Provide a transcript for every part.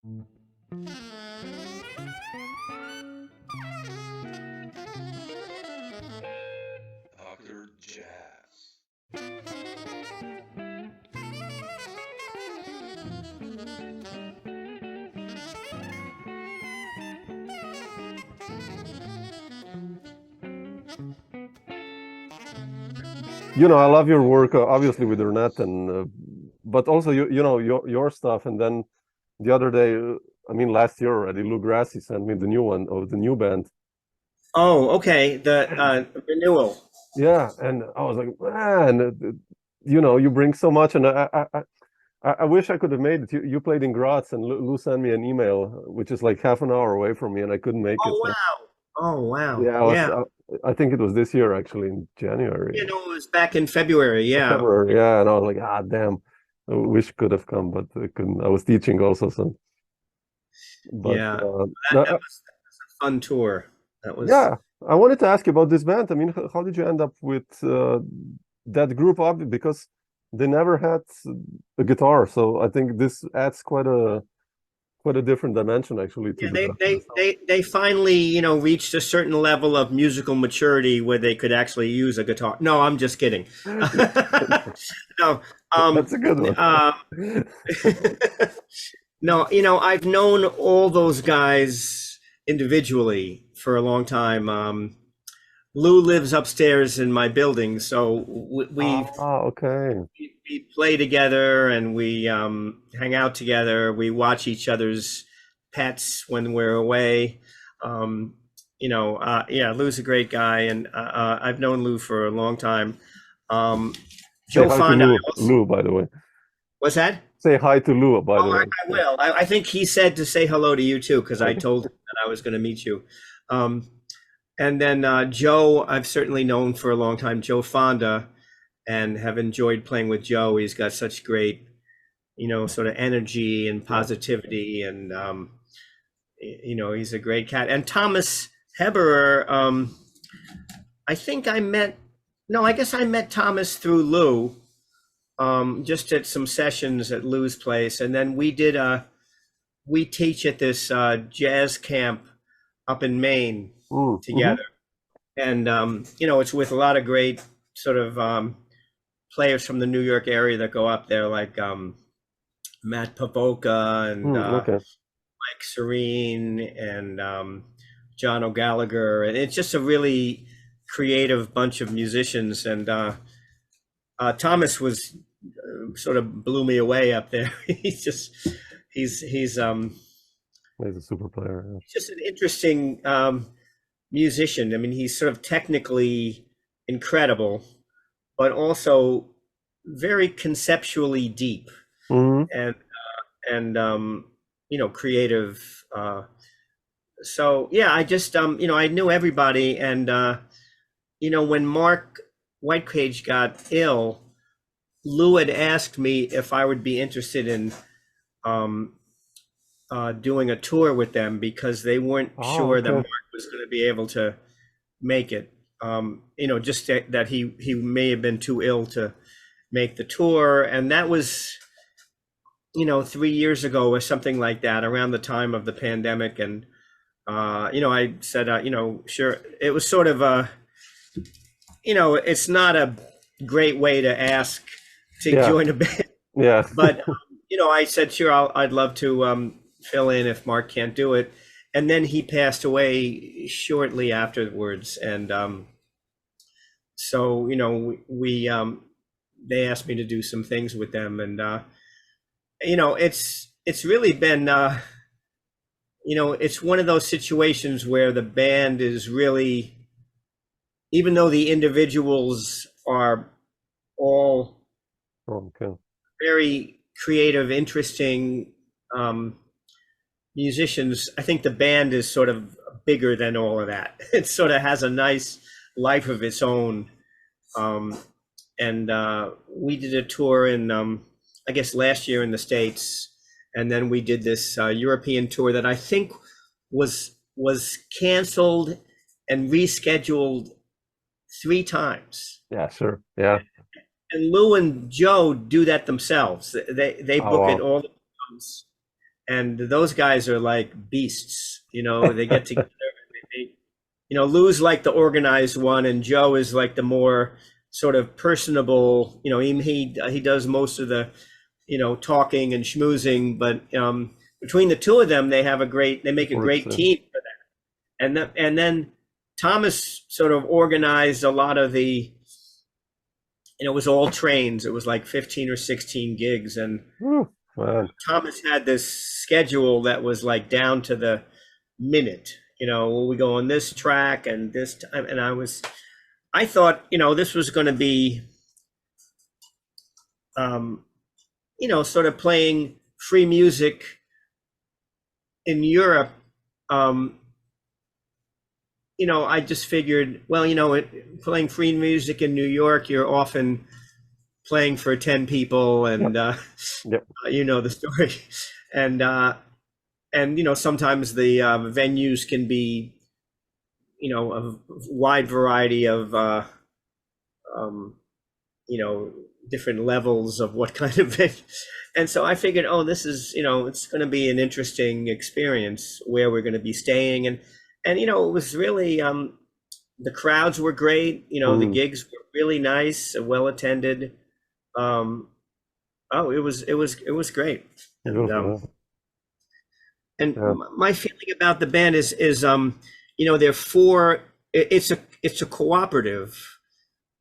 Dr. Jazz. I love your work, obviously with Ornette, and but also your stuff. And then the other day, I mean last year already, Lou Grassi sent me the new one of the new band. Oh, okay. The renewal. Yeah, and I was like, man, you bring so much, and I wish I could have made it. You played in Graz, and Lou sent me an email, which is like half an hour away from me, and I couldn't make it. Oh So wow. Oh wow. yeah, Yeah. I think it was this year actually in January, You know, it was back in February. Yeah. February. Yeah, and I was like, ah, damn, I wish could have come, but I couldn't. I was teaching also, so. But Yeah. no, That was a fun tour. That was. yeah, I wanted to ask you about this band. I mean, how did you end up with that group up? Because they never had a guitar, so I think this adds quite a different dimension actually to Yeah, the. they finally, reached a certain level of musical maturity where they could actually use a guitar. No, I'm just kidding. No, That's a good one. no, I've known all those guys individually for a long time. Lou lives upstairs in my building, so Okay. we play together and we hang out together. We watch each other's pets when we're away. Yeah, Lou's a great guy, and I've known Lou for a long time. Say Joe hi to Fonda. Lou, by the way. What's that? Say hi to Lou, by the Oh, way. I will. I think he said to say hello to you too, because I told him that I was going to meet you. And then Joe, I've certainly known for a long time, Joe Fonda, and have enjoyed playing with Joe. He's got such great, sort of energy and positivity, and he's a great cat. And Thomas Heberer, I think I guess I met Thomas through Lou, just at some sessions at Lou's place, and then we teach at this jazz camp up in Maine together. And it's with a lot of great sort of players from the New York area that go up there, like Matt Pavolka and Okay. Mike Serene and John O'Gallagher. And it's just a really creative bunch of musicians. And Thomas was sort of blew me away up there. he's a super player. Yeah. Just an interesting musician. I mean, he's sort of technically incredible, but also very conceptually deep and creative. So yeah, I just I knew everybody, and when Mark Whitecage got ill, Lou had asked me if I would be interested in doing a tour with them because they weren't sure that Mark was going to be able to make it. Just that he may have been too ill to make the tour, and that was 3 years ago or something like that, around the time of the pandemic. And I said sure. It was sort of it's not a great way to ask to join a band. Yeah. But I said sure, I'd love to fill in if Mark can't do it. And then he passed away shortly afterwards, and so we they asked me to do some things with them, and it's really been it's one of those situations where the band is really, even though the individuals are all very creative, interesting musicians, I think the band is sort of bigger than all of that. It sort of has a nice life of its own. And we did a tour in, I guess last year in the States, and then we did this European tour that I think was canceled and rescheduled 3 times. Yeah, sure. Yeah. And Lou and Joe do that themselves. They book it all the times. and those guys are like beasts. You know, they get together. You know, Lou's like the organized one, and Joe is like the more sort of personable. You know, he does most of the, you know, talking and schmoozing. But between the two of them, they make a great team for that. And then Thomas sort of organized a lot of the. You know, it was all trains. It was like 15 or 16 gigs, and Thomas had this schedule that was like down to the minute. You know, we go on this track and this time, and I thought, you know, this was going to be, you know, sort of playing free music in Europe. You know, I just figured, well, you know, playing free music in New York, you're often playing for 10 people, and you know the story, and you know, sometimes the venues can be, you know, a wide variety of you know, different levels of what kind of venue. And so I figured, oh, this is, you know, it's going to be an interesting experience where we're going to be staying, and you know, it was really the crowds were great. You know, the gigs were really nice, well attended. Oh, it was great. And my feeling about the band is you know, it's a cooperative,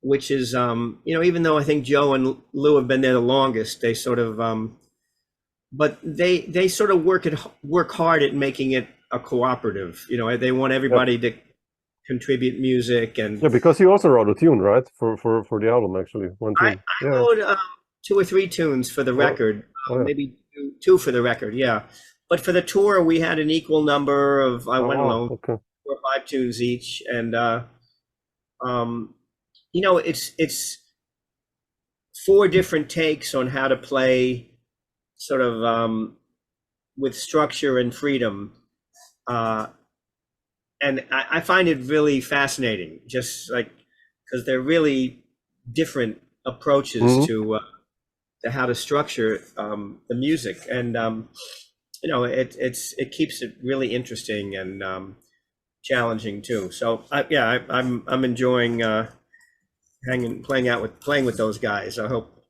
which is you know, even though I think Joe and Lou have been there the longest, they sort of but they sort of work hard at making it a cooperative. You know, they want everybody to contribute music, and because you also wrote a tune, right, for the album, actually, one tune. I wrote 2 or 3 tunes for the record, maybe two for the record, but for the tour we had an equal number of 4 or 5 tunes each, and you know, it's 4 different takes on how to play sort of with structure and freedom. And I find it really fascinating, just like, because they're really different approaches to how to structure the music, and you know, it keeps it really interesting and challenging too. So I'm enjoying playing with those guys. I hope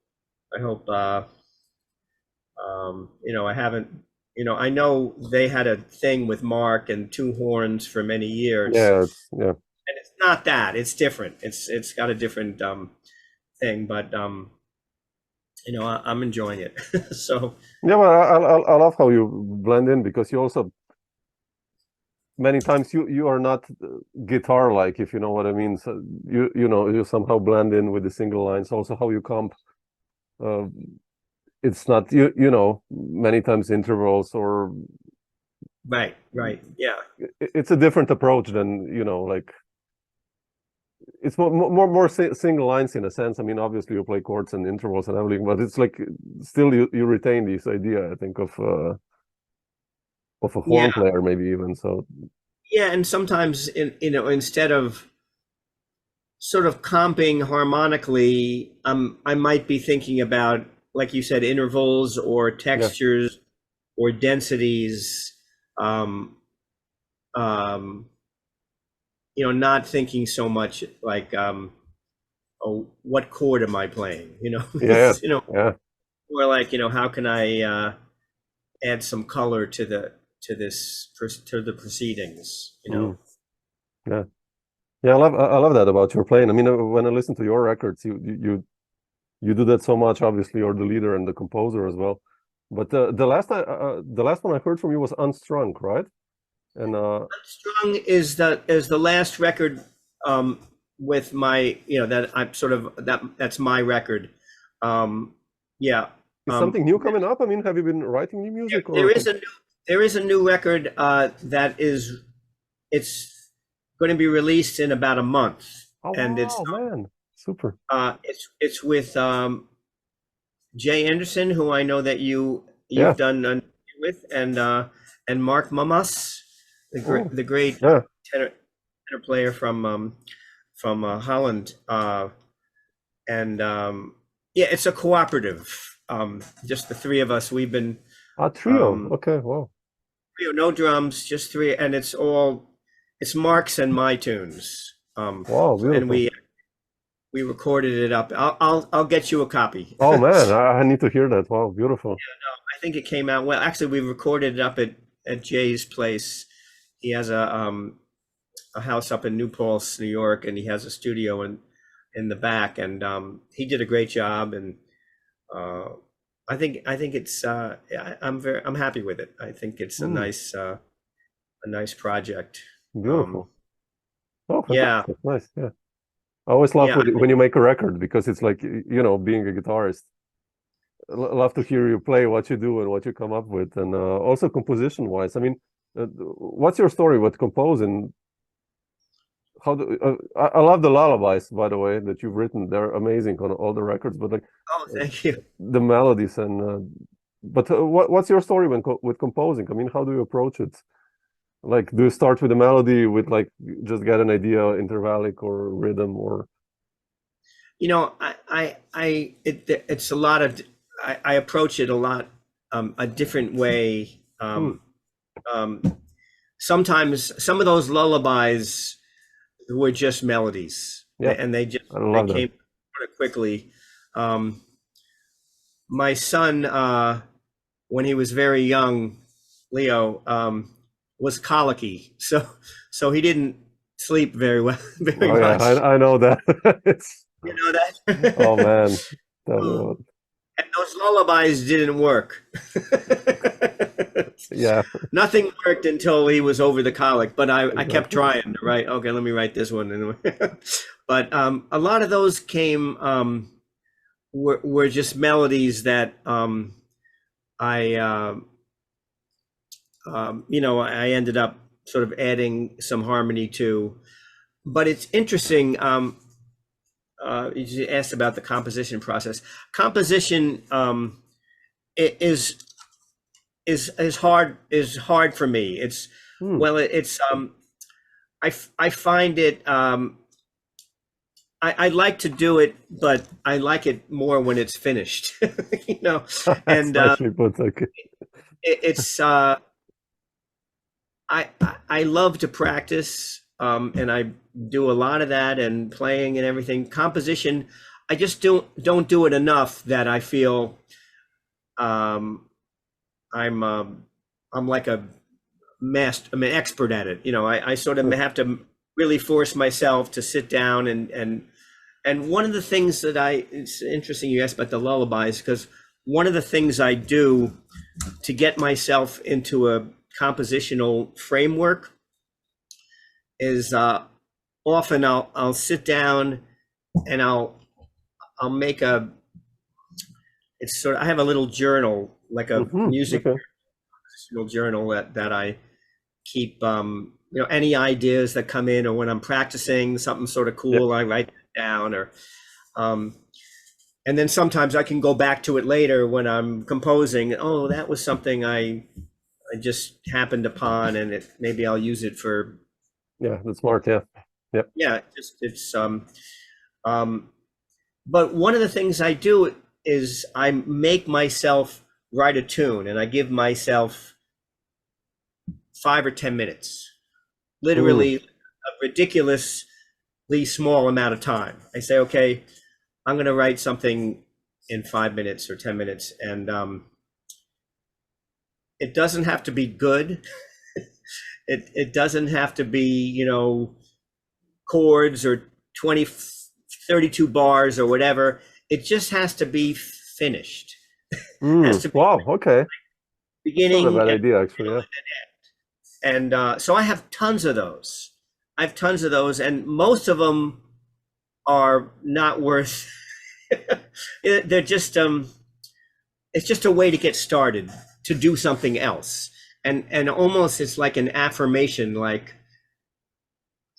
you know, I haven't. You know, I know they had a thing with Mark and 2 horns for many years. And it's not that. It's different. It's got a different thing, but you know, I'm enjoying it. So but I love how you blend in, because you also many times you are not guitar like, if you know what I mean. So you know, you somehow blend in with the single lines. Also how you comp. It's not you know, many times intervals or right, it's a different approach than, you know, like it's more single lines in a sense. I mean, obviously you play chords and intervals and everything, but it's like still you retain this idea, I think, of a horn player, maybe even. So and sometimes you know, instead of sort of comping harmonically, I might be thinking about, like you said, intervals or textures or densities, you know, not thinking so much like, oh, what chord am I playing? You know, you know, or like, you know, how can I add some color to the proceedings? You know, I love that about your playing. I mean, when I listen to your records, you do that so much. Obviously, you're the leader and the composer as well. But the last one I heard from you was Unstrung, right? And Unstrung is the last record with my, you know, that I'm sort of that's my record. Is something new coming up? I mean, have you been writing new music? There is a new record that it's going to be released in about a month. And it's man, super. It's with Jay Anderson, who I know that you've done with, and Mark Mamas, the great tenor player from Holland, and it's a cooperative. Just the 3 of us. We've been A trio. Okay, wow. Trio, no drums, just three, and it's Mark's and my tunes. Wow, beautiful. And we recorded it up. I'll get you a copy. Oh man, I need to hear that. Wow, beautiful. Yeah, no, I think it came out well. Actually, we recorded it up at Jay's place. He has a house up in New Paltz, New York, and he has a studio in the back, and he did a great job. And I think it's I'm happy with it. I think it's a nice project. Beautiful. Oh, yeah, nice. Yeah, I always love when you make a record, because it's like, you know, being a guitarist, love to hear you play what you do and what you come up with, and also composition wise. I mean, what's your story with composing? How I love the lullabies, by the way, that you've written. They're amazing on all the records. But like, oh, thank you. The melodies and but what's your story with composing? I mean, how do you approach it? Like, do you start with a melody, with like just get an idea, intervallic or rhythm, or? You know, it's a lot of, I approach it a lot a different way. Sometimes some of those lullabies were just melodies, and they came sort of quickly. My son, when he was very young, Leo, was colicky, so he didn't sleep very well, much. I know that. You know that? Oh man. And those lullabies didn't work. Yeah. Nothing worked until he was over the colic, but I kept trying to write. Okay, let me write this one. But a lot of those came were just melodies that I ended up sort of adding some harmony to. But it's interesting. You asked about the composition process. Composition is hard for me. It's I find it I like to do it, but I like it more when it's finished. You know, and it's I love to practice, and I do a lot of that, and playing and everything. Composition, I just don't do it enough that I feel I'm like I'm an expert at it. You know, I sort of have to really force myself to sit down and one of the things that it's interesting you asked about the lullabies, because one of the things I do to get myself into a compositional framework is often I'll sit down and I'll make it's sort of, I have a little journal, like a music journal that I keep, you know, any ideas that come in, or when I'm practicing something sort of cool, I write it down, or and then sometimes I can go back to it later when I'm composing. Oh, that was something I just happened upon, and maybe I'll use it for. Yeah, that's smart. Yeah. It's but one of the things I do is I make myself write a tune, and I give myself 5 or 10 minutes, literally a ridiculously small amount of time. I say, okay, I'm going to write something in 5 minutes or 10 minutes, and it doesn't have to be good. It doesn't have to be, you know, chords or 32 bars or whatever. It just has to be finished. Wow. Okay. Beginning. Not a bad idea, actually. Yeah. And so I have tons of those. And most of them are not worth. They're just it's just a way to get started, to do something else, and almost it's like an affirmation, like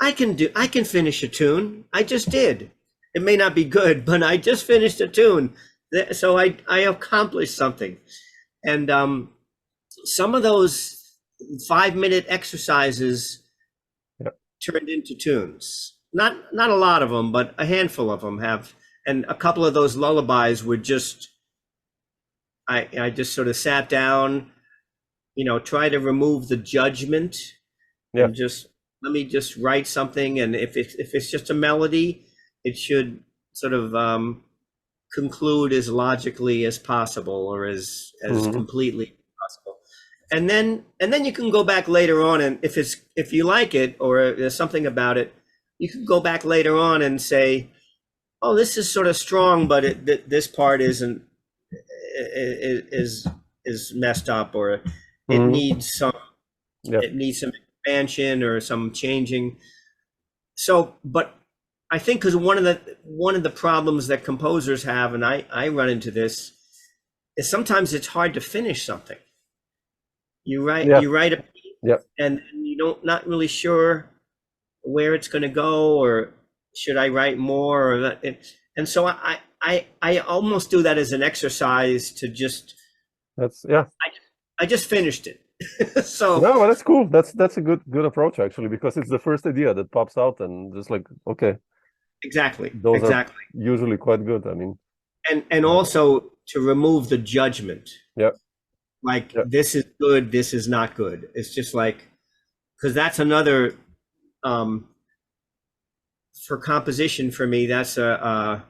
I can finish a tune. I just did. It may not be good, but I just finished a tune, so I accomplished something. And some of those 5-minute exercises turned into tunes. Not a lot of them, but a handful of them have. And a couple of those lullabies were just, I just sort of sat down, try to remove the judgment and just let me just write something. And if it's just a melody, it should sort of conclude as logically as possible, or as completely possible. And then you can go back later on, and if you like it, or there's something about it, you can go back later on and say, oh, this is sort of strong, but this part is messed up, or it needs some expansion or some changing. So, but I think because one of the problems that composers have, and I run into this, is sometimes it's hard to finish something. You write a piece, and you're not really sure where it's going to go, or should I write more, or that. And so I almost do that as an exercise to just. I just finished it. So no, well, that's cool. That's a good approach, actually, because it's the first idea that pops out, and just like, okay. Exactly. Those are usually quite good. I mean, and also to remove the judgment. Yeah. Like this is good, this is not good. It's just like, because that's another for composition for me. That's that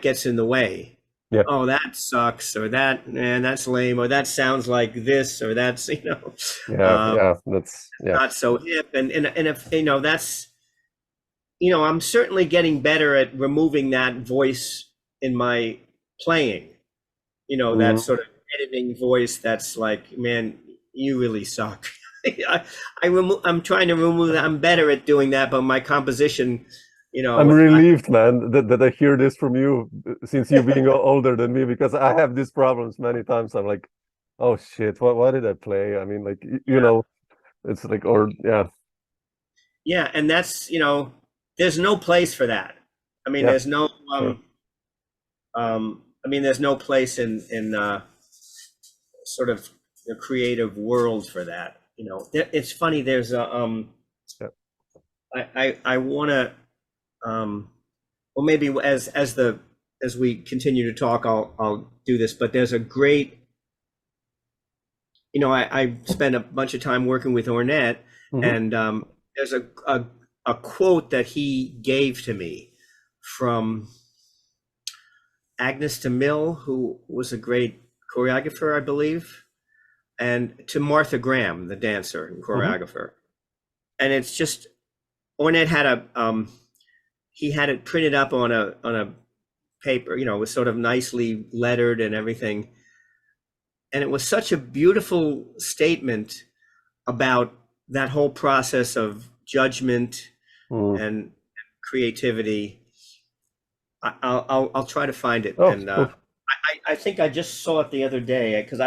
gets in the way. Yeah. Oh, that sucks, or that's lame, or that sounds like this, or that's that's not so hip, and if that's. I'm certainly getting better at removing that voice in my playing, that sort of editing voice that's like, man, you really suck. I'm trying to remove that. I'm better at doing that, but my composition, I'm relieved, man, that I hear this from you, since you being older than me, because I have these problems many times. I'm like, oh shit, why did I play? I mean, like, it's like, Yeah, and that's, there's no place for that. I mean, there's no, there's no place in sort of the creative world for that. It's funny. There's a, I want to, well, maybe as we continue to talk, I'll do this. But there's a great, I spent a bunch of time working with Ornette, and there's a quote that he gave to me from Agnes de Mille, who was a great choreographer, I believe, and to Martha Graham, the dancer and choreographer. And it's just, Ornette had he had it printed up on a paper, it was sort of nicely lettered and everything. And it was such a beautiful statement about that whole process of judgment and creativity. I'll try to find it. And I think I just saw it the other day, because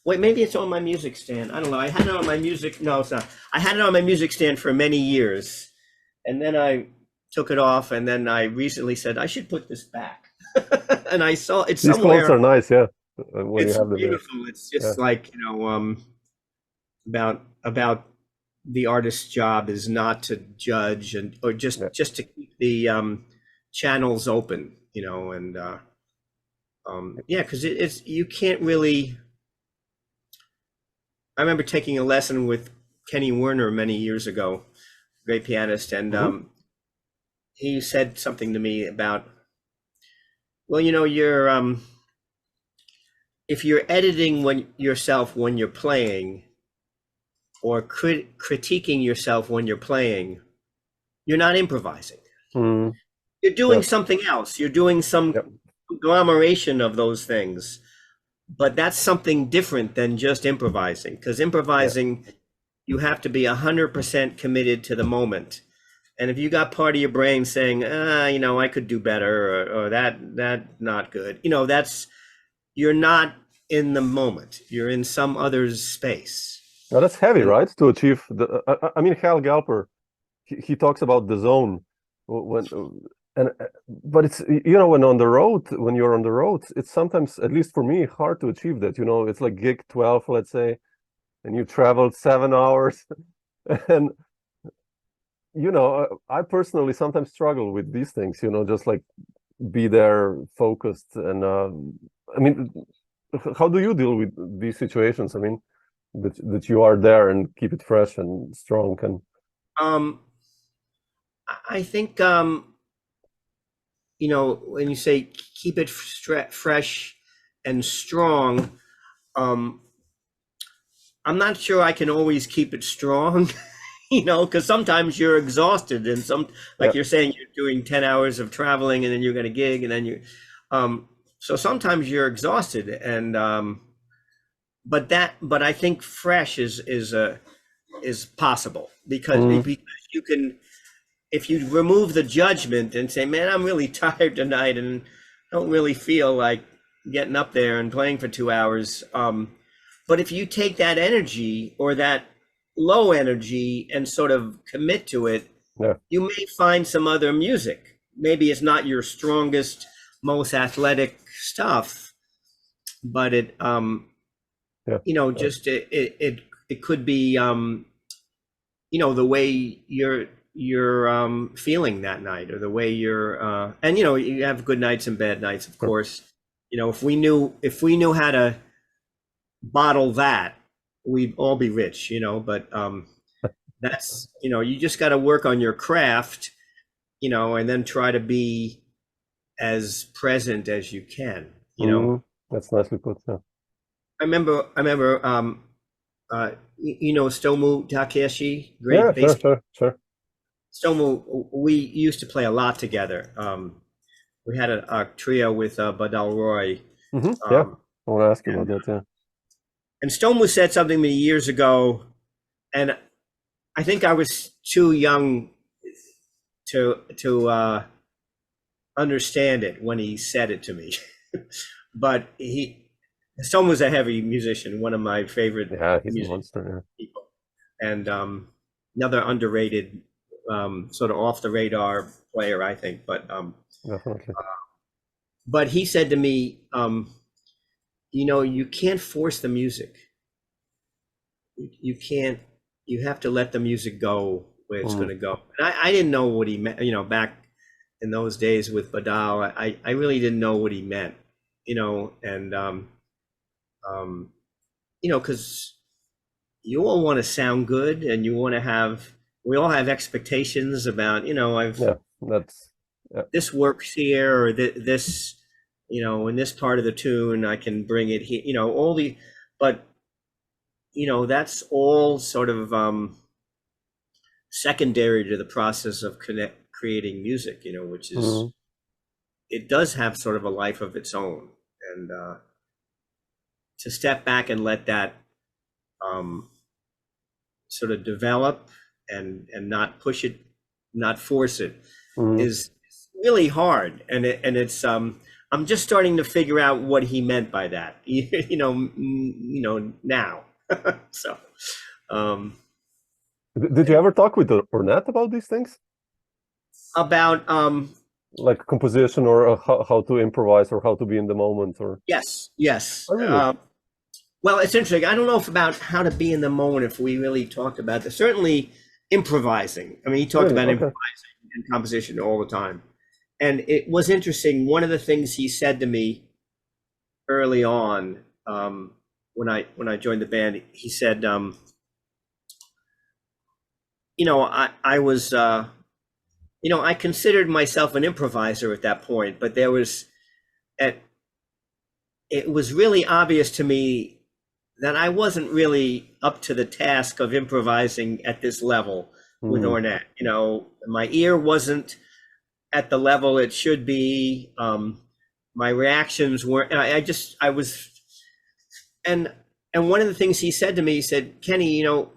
maybe it's on my music stand. I don't know. I had it on my music. No, it's not. I had it on my music stand for many years, and then I took it off, and then I recently said I should put this back. And I saw it somewhere. These quotes are nice, yeah. It's beautiful. It's just like, about the artist's job is not to judge or just to keep the channels open, and because it's you can't really. I remember taking a lesson with Kenny Werner many years ago, great pianist, and he said something to me about, well, you're if you're editing yourself when you're playing, or critiquing yourself when you're playing, you're not improvising. You're doing something else. You're doing some agglomeration of those things. But that's something different than just improvising, because improvising, you have to be 100% committed to the moment. And if you got part of your brain saying, I could do better, or that not good, you're not in the moment. You're in some other's space. Now that's heavy, right? To achieve I mean, Hal Galper, he talks about the zone but it's, when you're on the road, it's sometimes, at least for me, hard to achieve that. It's like gig 12, let's say, and you traveled 7 hours, and I personally sometimes struggle with these things. Just like be there focused. And I mean, how do you deal with these situations? I mean, that you are there and keep it fresh and strong. And I think you know, when you say keep it fresh and strong, I'm not sure I can always keep it strong. You know, because sometimes you're exhausted, and like you're saying, you're doing 10 hours of traveling, and then you're going to gig, and then so sometimes you're exhausted, and but I think fresh is possible because you can, if you remove the judgment and say, man, I'm really tired tonight and don't really feel like getting up there and playing for 2 hours. But if you take that energy or that low energy and sort of commit to it, you may find some other music. Maybe it's not your strongest, most athletic stuff, but it you know, just it could be you know, the way you're feeling that night, or the way you're and you know, you have good nights and bad nights, of course. You know, if we knew how to bottle that, we'd all be rich, you know, but that's, you know, you just got to work on your craft, you know, and then try to be as present as you can, you know. That's nicely put. Yeah. I remember you know Stomu Takeshi, great bass. Sure. Stomu, we used to play a lot together. We had a trio with Badal Roy. Yeah, I want to ask you about that. Yeah. And Stomu said something to me years ago, and I think I was too young to understand it when he said it to me. But Stomu was a heavy musician, one of my favorite he's a monster, people, and another underrated, sort of off the radar player, I think. But definitely. But he said to me, you know, you can't force the music. You can't. You have to let the music go where it's going to go. And I didn't know what he meant. You know, back in those days with Badal, I really didn't know what he meant. You know, and you know, because you all want to sound good, and you want to have. We all have expectations about. You know, this works here, or this. You know, in this part of the tune, I can bring it here. You know, but you know, that's all sort of secondary to the process of creating music. You know, which is it does have sort of a life of its own, and to step back and let that sort of develop and not push it, not force it, is really hard, and it's I'm just starting to figure out what he meant by that, you know, now. So, did you ever talk with Ornette about these things? About like composition, or how to improvise, or how to be in the moment, or yes. Oh, really? Well, it's interesting. I don't know about how to be in the moment, if we really talked about that. Certainly improvising. I mean, he talked about improvising and composition all the time. And it was interesting. One of the things he said to me early on, when I joined the band, he said, you know, I was, you know, I considered myself an improviser at that point, but it was really obvious to me that I wasn't really up to the task of improvising at this level with Ornette. You know, my ear wasn't at the level it should be. My reactions weren't. I was, and one of the things he said to me, he said, Kenny, you know,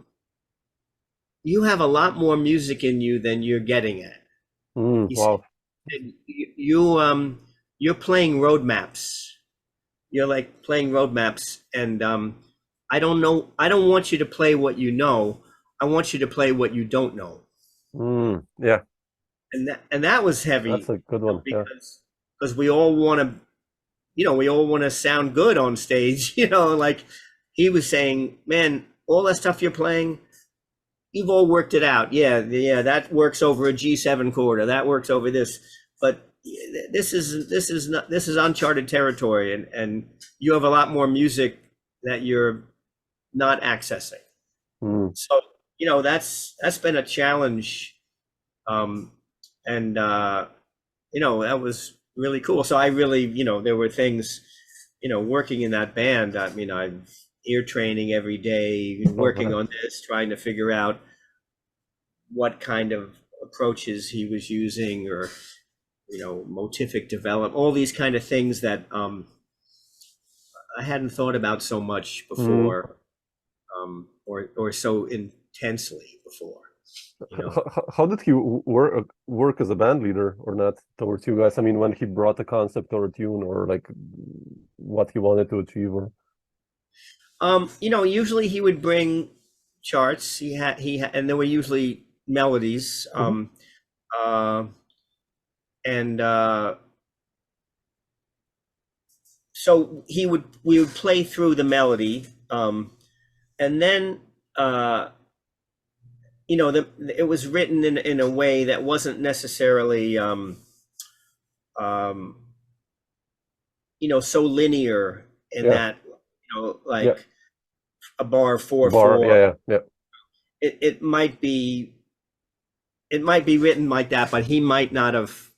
you have a lot more music in you than you're getting at. Wow. Said, you're playing road maps. You're like playing road maps, and I don't want you to play what you know. I want you to play what you don't know. Yeah. And that was heavy. That's a good one. Because we all want to, you know, we all want to sound good on stage. You know, like he was saying, man, all that stuff you're playing, you've all worked it out. Yeah, that works over a G7 chord, or that works over this. But this is uncharted territory, and you have a lot more music that you're not accessing. So that's been a challenge, and that was really cool. So I really, there were things, working in that band. I mean, I'm ear training every day, working on this, trying to figure out what kind of approaches he was using, or motivic development, all these kind of things that I hadn't thought about so much before, or so intensely before. How did he work as a band leader or not towards you guys? I mean, when he brought a concept or a tune, or like what he wanted to achieve, or usually he would bring charts. He had, and there were usually melodies. So we would play through the melody, and then it was written in a way that wasn't necessarily so linear in that like a bar 4/4. Yeah. It might be written like that, but he might not have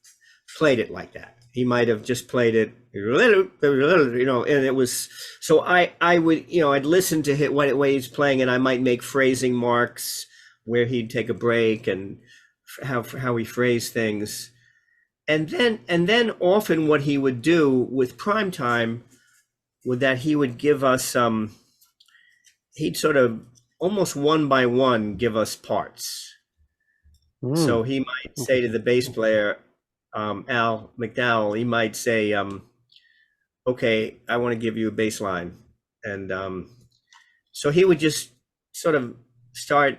played it like that. He might have just played it, and it was, so I would, I'd listen to what way he's playing, and I might make phrasing marks where he'd take a break and how he phrased things. And then often what he would do with Prime Time was that he would give us he'd sort of almost one by one give us parts. So he might say to the bass player, Al McDowell, he might say, okay, I want to give you a bass line. And so he would just sort of start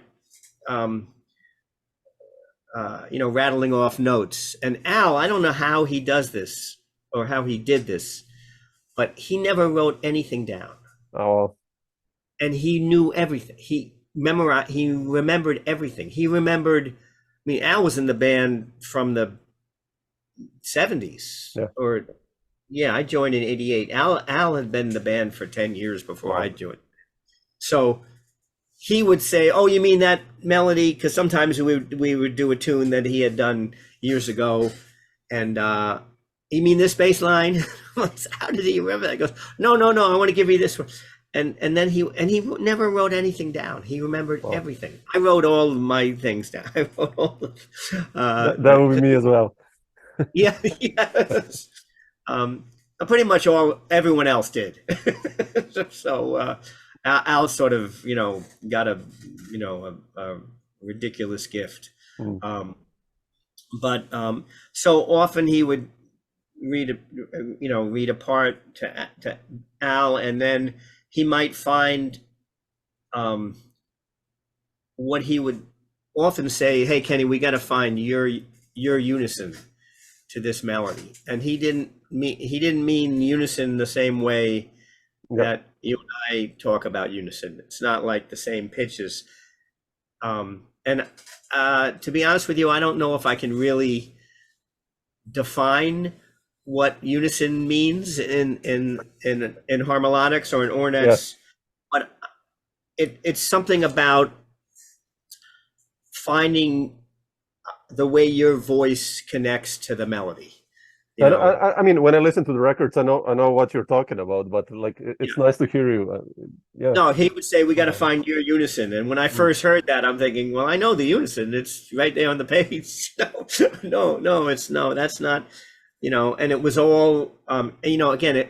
rattling off notes. And Al, I don't know how he does this or how he did this, but he never wrote anything down. Oh. And he knew everything. He remembered everything. He remembered, I mean, Al was in the band from the 70s. I joined in 88. Al had been in the band for 10 years before I joined. So he would say, oh, you mean that melody? Because sometimes we would do a tune that he had done years ago. And you mean this bass line? How did he remember that? He goes, no, I want to give you this one. And then he never wrote anything down. He remembered everything. I wrote all of my things down. I wrote all of, that would be me as well. Yes. Pretty much everyone else did. So Al sort of, got a ridiculous gift. But so often he would read a part to Al, and then he might find what he would often say, hey, Kenny, we got to find your unison to this melody. And he didn't mean unison the same way that you and I talk about unison. It's not like the same pitches. And to be honest with you, I don't know if I can really define what unison means in harmonics or in Ornette's, but it's something about finding the way your voice connects to the melody. I mean, when I listen to the records, I know what you're talking about, but like it's nice to hear you. No, he would say we got to find your unison, and when I first heard that, I'm thinking, well, I know the unison; it's right there on the page. No, that's not. And it was all. Again,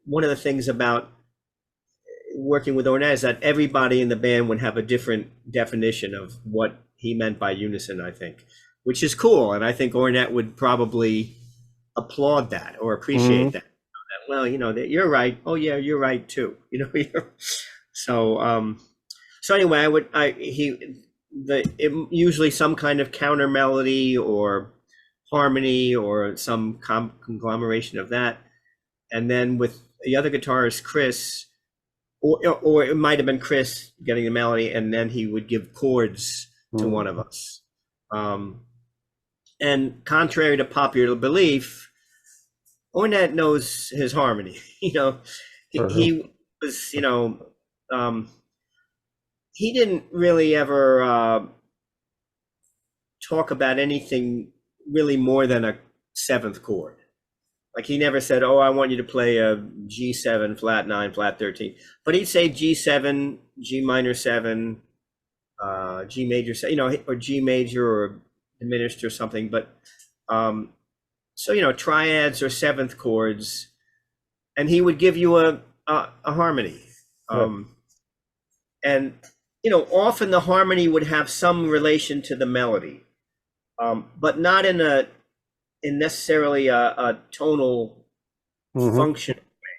one of the things about working with Ornette is that everybody in the band would have a different definition of what he meant by unison, I think, which is cool, and I think Ornette would probably applaud that or appreciate that. Well, that you're right. Oh yeah, you're right too. So anyway, usually some kind of counter melody or harmony or some conglomeration of that, and then with the other guitarist, Chris, or it might have been Chris getting the melody, and then he would give chords to one of us. And contrary to popular belief, Ornette knows his harmony. You know, he was, you know, he didn't really ever talk about anything really more than a seventh chord. Like he never said, "Oh, I want you to play a G7, flat 9, flat 13." But he'd say G7, G minor 7, G major 7, you know, or G major or diminished or something. But so, you know, triads or seventh chords, and he would give you a harmony. And, you know, often the harmony would have some relation to the melody, but not in necessarily a tonal function way.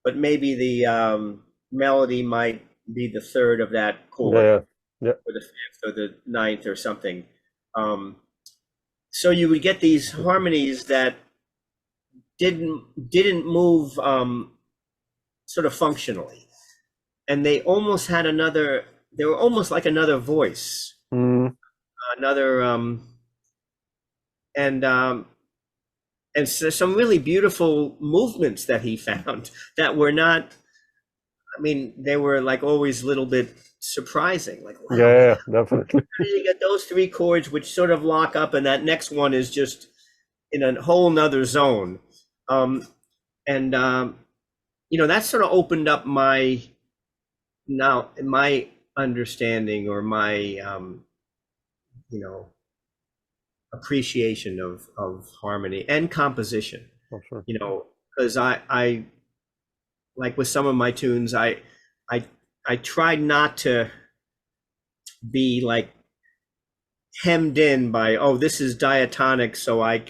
But maybe the melody might be the third of that chord, or the fifth or the ninth or something. So you would get these harmonies that didn't move sort of functionally, and they almost had they were almost like another voice, another and so some really beautiful movements that he found that were not, I mean, they were like always a little bit surprising. Like, wow, yeah, definitely. how did you get those three chords which sort of lock up, and that next one is just in a whole nother zone? You know, that sort of opened up my understanding, or my you know, appreciation of harmony and composition. Oh, sure. You know, because I like with some of my tunes, I tried not to be like hemmed in by, oh, this is diatonic, so I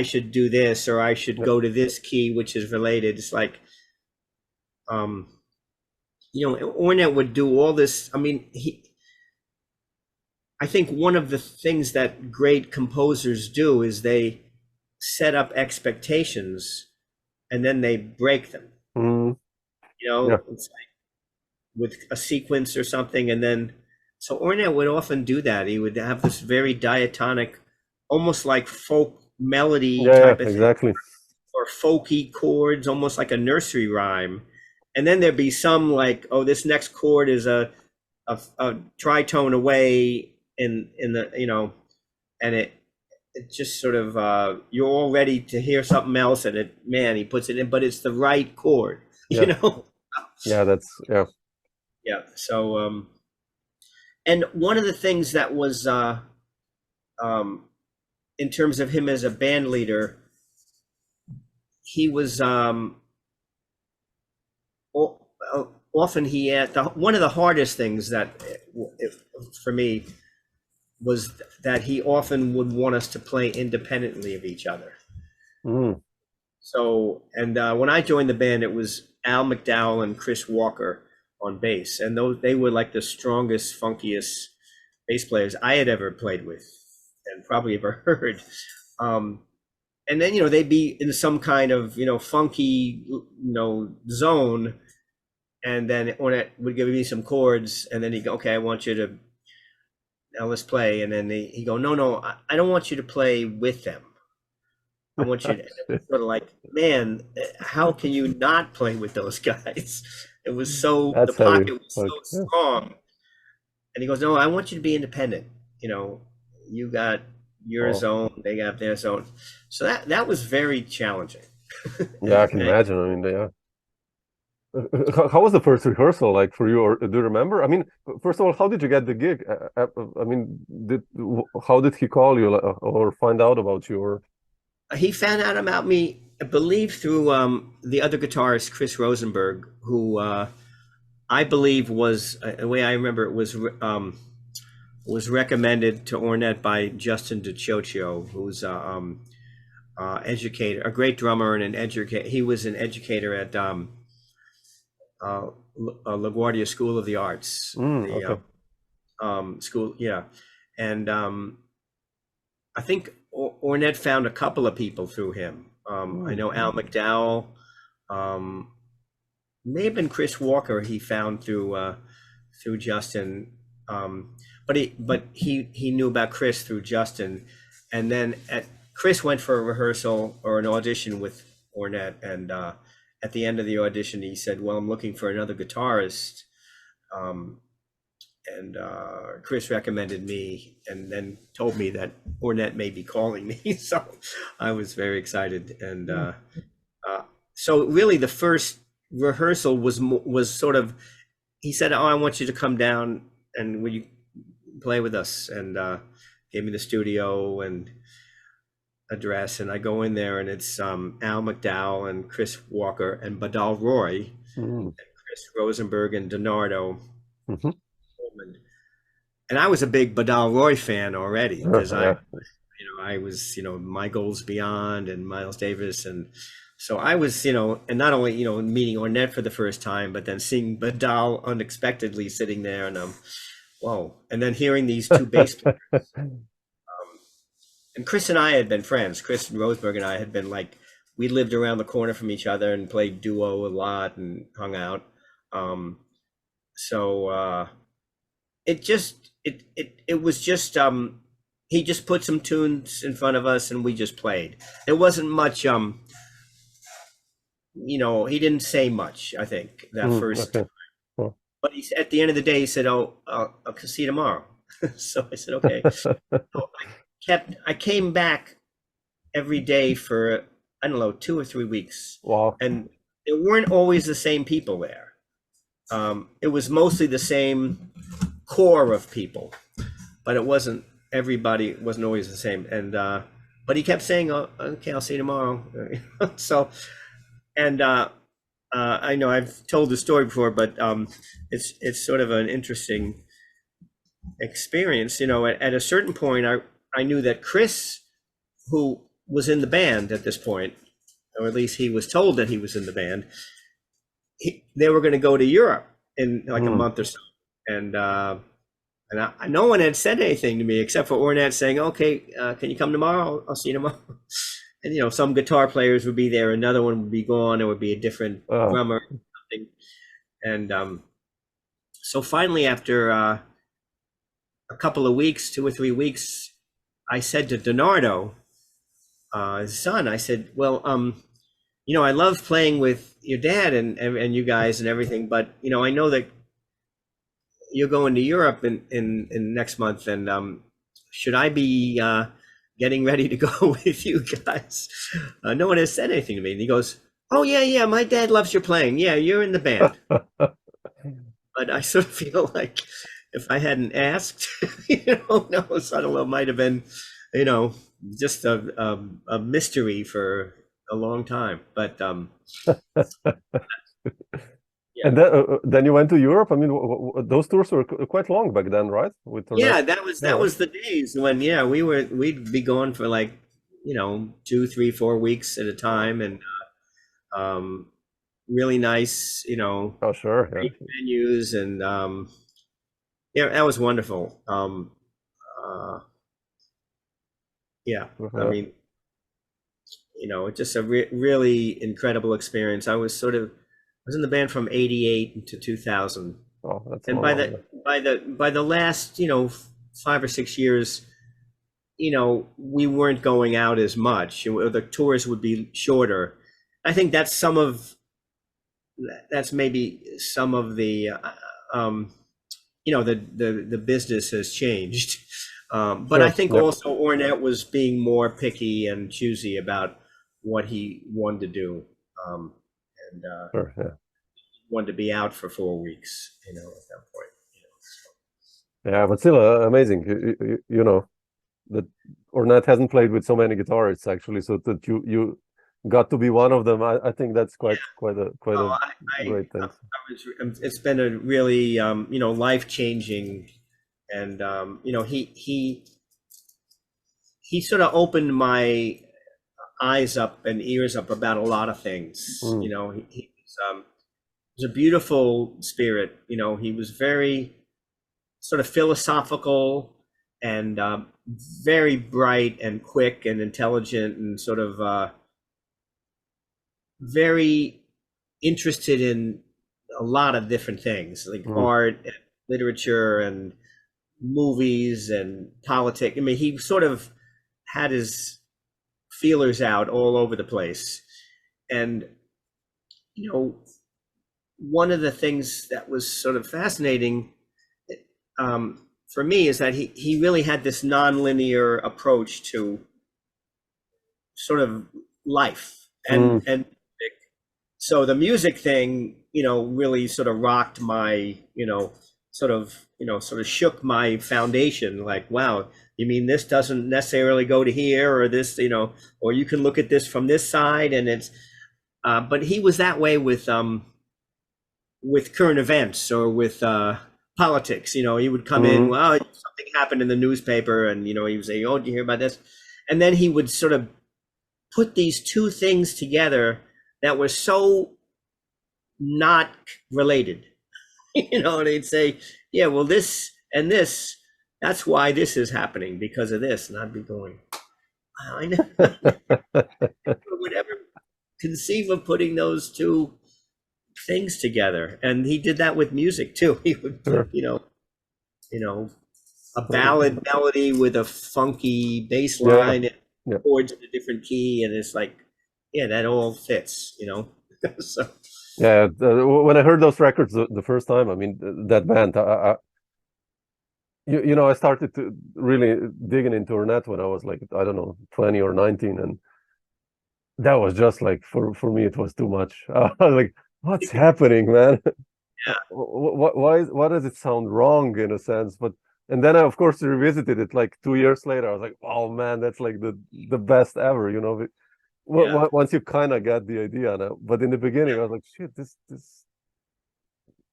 should do this, or I should go to this key which is related. It's like, you know, Ornette would do all this. I mean, I think one of the things that great composers do is they set up expectations and then they break them. You know, it's like with a sequence or something, and then so Ornette would often do that. He would have this very diatonic, almost like folk melody type of thing, or folky chords, almost like a nursery rhyme. And then there'd be some like, oh, this next chord is a tritone away in the, you know, and it just sort of you're all ready to hear something else, and he puts it in, but it's the right chord, you know. So and one of the things that was in terms of him as a band leader, he was often he had one of the hardest things that for me was that he often would want us to play independently of each other. So, and when I joined the band, it was Al McDowell and Chris Walker on bass, and they were like the strongest, funkiest bass players I had ever played with and probably ever heard. And then, you know, they'd be in some kind of, you know, funky, you know, zone, and then Ornette would give me some chords, and then he'd go, okay, I want you to, now let's play. And then he'd go, no, I don't want you to play with them. I want you to, sort of like, man, how can you not play with those guys? It was so, the pocket was so strong. And he goes, no, I want you to be independent. You know, you got your zone, they got their zone. So that was very challenging. Yeah, I can imagine. I mean, how was the first rehearsal like for you, or do you remember? I mean, first of all, how did you get the gig? I mean, how did he call you or find out about you? Or he found out about me, I believe, through the other guitarist, Chris Rosenberg, who I believe was, the way I remember it, was recommended to Ornette by Justin DiCioccio, who's educator, a great drummer and an educator. He was an educator at LaGuardia School of the Arts, school, and I think Ornette found a couple of people through him. I know Al McDowell, may have been Chris Walker. He found through Justin, but he knew about Chris through Justin, And then Chris went for a rehearsal or an audition with Ornette, and at the end of the audition, he said, "Well, I'm looking for another guitarist." And Chris recommended me, and then told me that Ornette may be calling me. So I was very excited. And so really the first rehearsal was sort of, he said, "Oh, I want you to come down and will you play with us?" And gave me the studio and address, and I go in there, and it's Al McDowell and Chris Walker and Badal Roy and Chris Rosenberg and Donardo. And I was a big Badal Roy fan already, because I was, My Goals Beyond and Miles Davis, and so I was, and not only, meeting Ornette for the first time, but then seeing Badal unexpectedly sitting there, and whoa, and then hearing these two bass players. And Chris and I had been friends. Chris and Rosenberg and I had been we lived around the corner from each other and played duo a lot and hung out. It was just he just put some tunes in front of us and we just played. It wasn't much he didn't say much, I think, that first time. Cool. But at the end of the day he said, "Oh, I'll see you tomorrow." So I said, "Okay." So I came back every day for, I don't know, 2 or 3 weeks. Wow. And there weren't always the same people there. It was mostly the same core of people, but everybody wasn't always the same. And but he kept saying, "Oh, okay, I'll see you tomorrow." So, and I know I've told the story before, but it's sort of an interesting experience. At a certain point, I knew that Chris, who was in the band at this point, or at least he was told that he was in the band, they were going to go to Europe in a month or so. And no one had said anything to me except for Ornette saying, "Okay, can you come tomorrow? I'll see you tomorrow." And, some guitar players would be there. Another one would be gone. It would be a different drummer. Or something. And so finally, after a couple of weeks, 2 or 3 weeks, I said to Donardo, his son, I said, "Well, I love playing with your dad and you guys and everything, but, I know that you're going to Europe in next month, and should I be getting ready to go with you guys?" No one has said anything to me. And he goes, "Oh, yeah, my dad loves your playing. Yeah, you're in the band." But I sort of feel like if I hadn't asked, no, so I don't know, it might have been, just a mystery for a long time. But yeah. And then you went to Europe. I mean, those tours were quite long back then, right? That was the days when we'd be gone for 2, 3, 4 weeks at a time, and really nice, Oh, sure, great venues, and that was wonderful. I mean, just a really incredible experience. I was in the band from 88 to 2000. Oh, that's and by the last 5 or 6 years, we weren't going out as much. The tours would be shorter. I think that's maybe some of the the business has changed. But I think also Ornette was being more picky and choosy about what he wanted to do. Wanted to be out for 4 weeks, at that point. Yeah, but still amazing. That Ornette hasn't played with so many guitarists actually, so that you got to be one of them. I think that's quite a great thing. It's been a really life-changing, and he sort of opened my eyes up and ears up about a lot of things. He was a beautiful spirit. He was very sort of philosophical and very bright and quick and intelligent, and sort of very interested in a lot of different things, like art and literature and movies and politics. I mean, he sort of had his feelers out all over the place. And, you know, one of the things that was sort of fascinating for me is that he really had this nonlinear approach to sort of life and so the music thing, you know, really sort of rocked my, sort of shook my foundation. Like, wow, you mean this doesn't necessarily go to here, or this, or you can look at this from this side, and it's. But he was that way with current events or with politics. He would come in, well, something happened in the newspaper, and he would say, "Oh, did you hear about this?" And then he would sort of put these two things together that were so not related. And he'd say, "Yeah, well, this and this, that's why this is happening, because of this." And I'd be going, wow, I never would ever conceive of putting those two things together. And he did that with music too. He would put, a ballad melody with a funky bass line and chords in a different key, and it's like, yeah, that all fits, So yeah, when I heard those records the first time, I mean, that band, I started to really digging into Ornette when I was like, I don't know, 20 or 19, and that was just like, for me, it was too much. I was like, what's happening, man? Yeah. Why does it sound wrong in a sense? And then I, of course, revisited it like 2 years later. I was like, oh man, that's like the best ever, Once you kind of get the idea now. But in the beginning, I was like, shit, this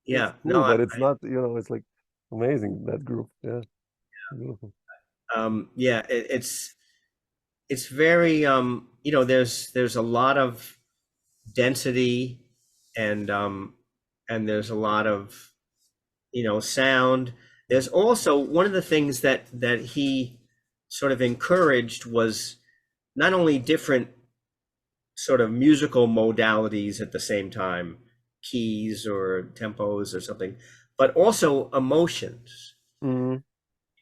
yeah, cool, no, but it's not, it's like amazing, that group. Yeah. Beautiful. Yeah, it's very there's a lot of density, and there's a lot of sound. There's also one of the things that he sort of encouraged was not only different sort of musical modalities at the same time, keys or tempos or something, but also emotions.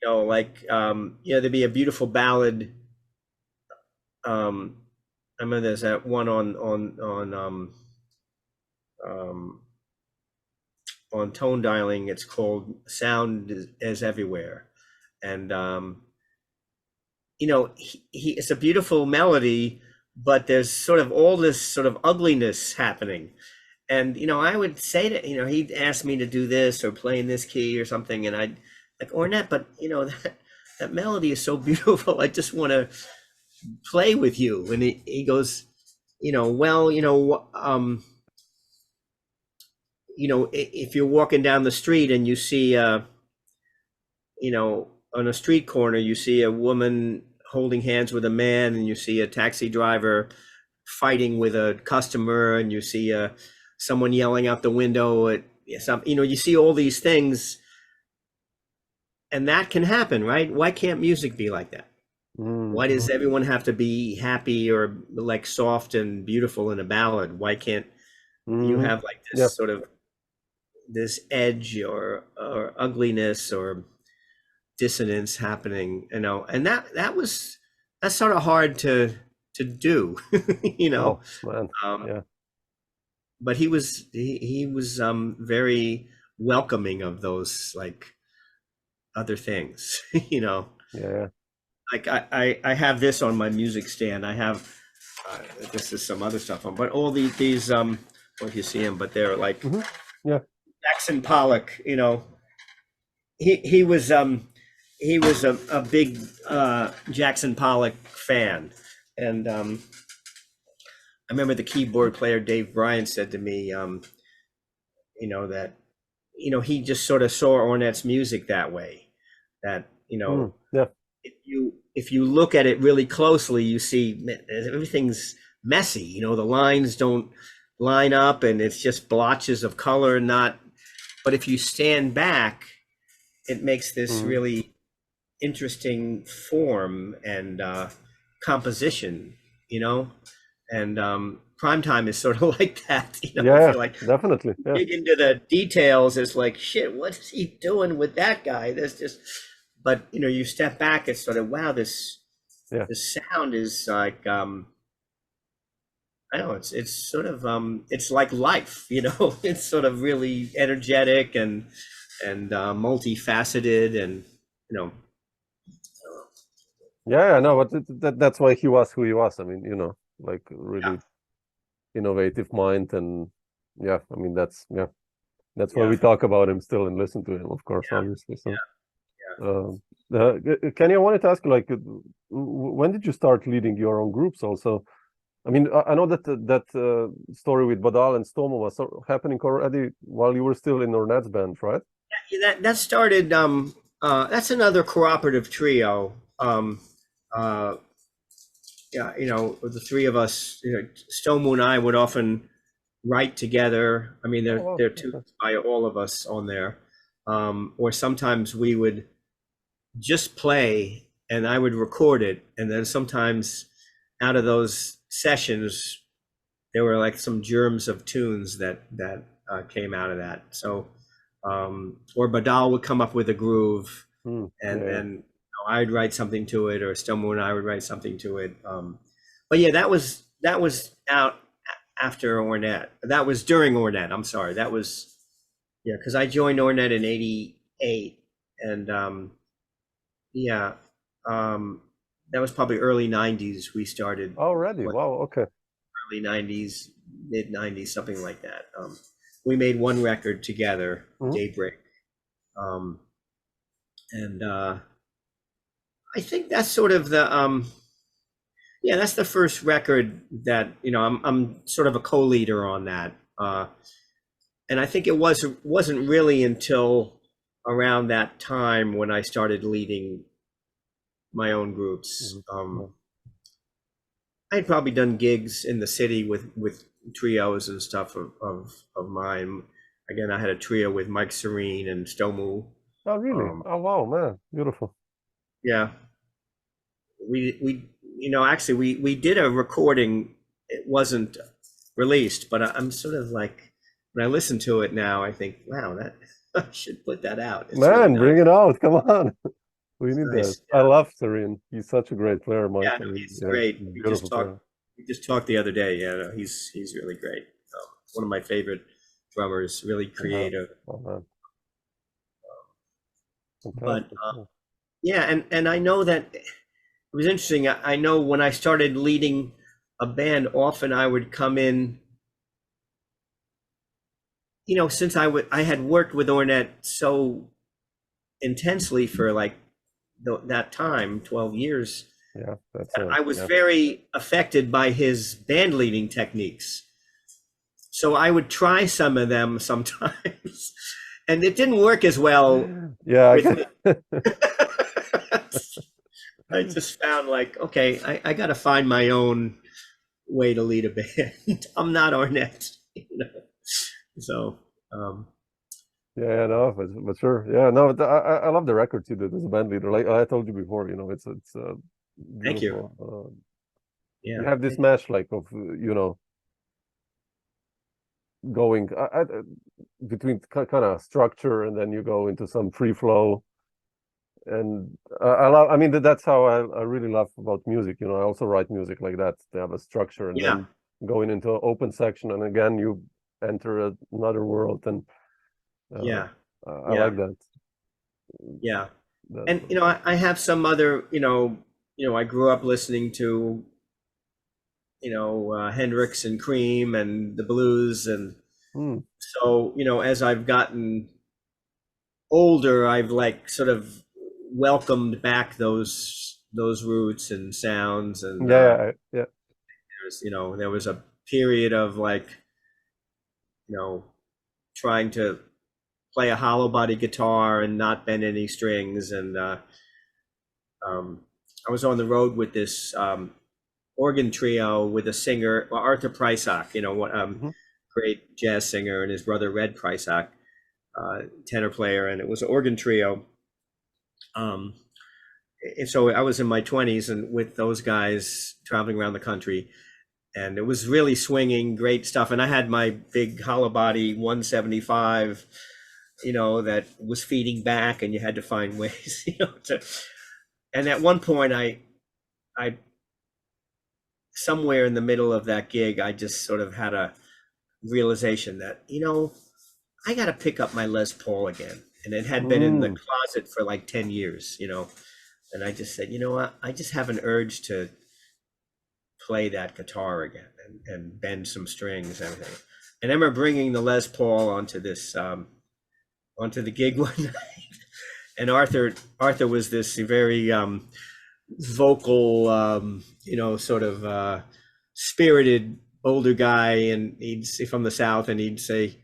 Like there'd be a beautiful ballad. I remember there's that one on tone dialing. It's called "Sound is Everywhere," and it's a beautiful melody, but there's sort of all this sort of ugliness happening. And I would say that he'd ask me to do this or play in this key or something, and I'd like, Ornette, but that melody is so beautiful. I just want to play with you. And he goes, well, if you're walking down the street and you see on a street corner, you see a woman holding hands with a man, and you see a taxi driver fighting with a customer, and you see someone yelling out the window at some, you see all these things, and that can happen, right? Why can't music be like that? Why does everyone have to be happy or like soft and beautiful in a ballad? Why can't you have like this sort of this edge or ugliness or dissonance happening, and that's sort of hard to do, Oh, man. But he was very welcoming of those like other things, Yeah. Like I have this on my music stand. I have this is some other stuff on, but all these well, if you see them, but they're like Jackson Pollock. He was a big Jackson Pollock fan, and I remember the keyboard player Dave Bryant said to me, that he just sort of saw Ornette's music that way, that if you look at it really closely, you see everything's messy. The lines don't line up, and it's just blotches of color. But if you stand back, it makes this really interesting form and composition. And Primetime is sort of like that. I feel like definitely. Yeah. Dig into the details. It's like, shit, what is he doing with that guy? There's just. But you step back, it's sort of, wow, this Yeah. The sound is like I don't know, it's sort of it's like life, you know. It's sort of really energetic and multifaceted, and you know. Yeah, no, but that's why he was who he was. I mean, you know, like Yeah, really innovative mind, and yeah, I mean that's why yeah, we talk about him still and listen to him, of course, yeah, obviously. So, yeah. Kenny, I wanted to ask you, like, when did you start leading your own groups? Also, I mean, I know that story with Badal and Stomo was happening already while you were still in Ornette's band, right? Yeah, that started. That's another cooperative trio. Uh, yeah, you know, the three of us, you know, Stomo and I would often write together. I mean, Oh, wow. there are two Okay. by all of us on there. Or sometimes we would just play and I would record it. And then sometimes out of those sessions, there were like some germs of tunes that came out of that. So, or Badal would come up with a groove, and Yeah, then I'd write something to it, or Stomo and I would write something to it. But yeah, that was out after Ornette. That was during Ornette. I'm sorry. That was yeah, because I joined Ornette in '88, and yeah, um, that was probably early '90s. We started already. what, Wow. Okay. early '90s, mid '90s, something like that. We made one record together, Mhm. Daybreak, um, and I think that's sort of the yeah, that's the first record that you know I'm sort of a co-leader on that, and I think wasn't really until around that time when I started leading my own groups. Mhm. I'd probably done gigs in the city with trios and stuff of mine. Again, I had a trio with Mike Serene and Stomu. Oh, really? Um, Oh, wow, man. Beautiful. yeah, we you know actually we did a recording. It wasn't released, but I'm sort of like when I listen to it now, I think, wow, that I should put that out. It's really Man, nice. bring it out. Come on. We It's need that. nice. I love Serene. He's such a great player, Mike. Yeah, I no, mean, he's yeah, great. beautiful player. We just talked the other day. Yeah, no, he's really great. One of my favorite drummers. Really Uh-huh. creative. Oh, man. But Fantastic. Yeah. yeah, and I know that it was interesting. I know when I started leading a band, often I would come in. You know, since I had worked with Ornette so intensely for like that time, 12 years. Yeah, that's I was yeah. very affected by his band leading techniques. So I would try some of them sometimes, and it didn't work as well Yeah, I with can. me. I just found like, okay, I got to find my own way to lead a band. I'm not Ornette, you know. So, Yeah, no, but sure. Yeah, no, I love the records you did as a band leader. Like I told you before, you know, it's thank you. beautiful. You Yeah, have this mesh like of you know going between kind of structure, and then you go into some free flow. And I love. I mean, that's how I really love about music. You know, I also write music like that. They have a structure, and yeah, then going into an open section, and again you enter another world, and uh, yeah, I yeah, like that. yeah. That And you know, I have some other, I grew up listening to, Hendrix and Cream and the blues, and hmm. so as I've gotten older, I've like sort of welcomed back those roots and sounds, and Yeah. there was a period of like you know trying to play a hollow body guitar and not bend any strings, and um, I was on the road with this organ trio with a singer, Arthur Prysock, Mhm. great jazz singer, and his brother Red Prysock, tenor player, and it was an organ trio. Um, and so I was in my 20s and with those guys traveling around the country, and it was really swinging, great stuff. And I had my big hollow body 175, that was feeding back, and you had to find ways, to. And at one point, I I somewhere in the middle of that gig, I just sort of had a realization that, I got to pick up my Les Paul again. And it had been in the closet for like 10 years, and I just said, you know what, I just have an urge to play that guitar again and bend some strings and everything. And I remember bringing the Les Paul onto the gig one night, and Arthur was this very vocal, sort of spirited older guy, and he'd say from the South, and he'd say,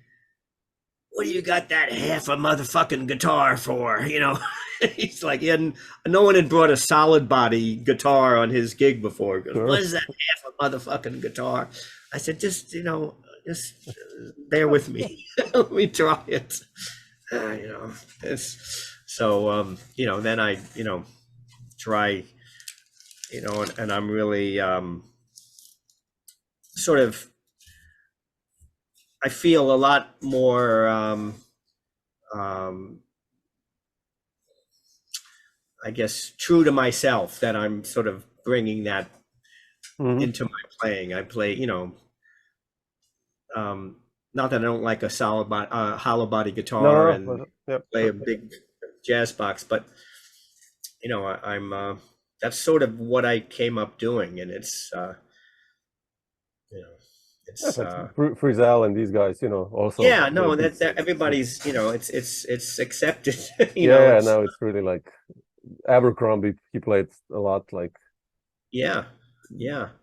"What do you got that half a motherfucking guitar for?" He's like, no one had brought a solid body guitar on his gig before. He goes, "What is that half a motherfucking guitar?" I said, just bear with me. Let me try it. Then I, try, and I'm really sort of, I feel a lot more, I guess, true to myself, that I'm sort of bringing that into my playing. I play, not that I don't like a hollow body guitar play a big jazz box, but I'm that's sort of what I came up doing, and it's Frizzell and these guys, also. Yeah, no, that everybody's, it's accepted. Now it's really like Abercrombie. He played a lot like yeah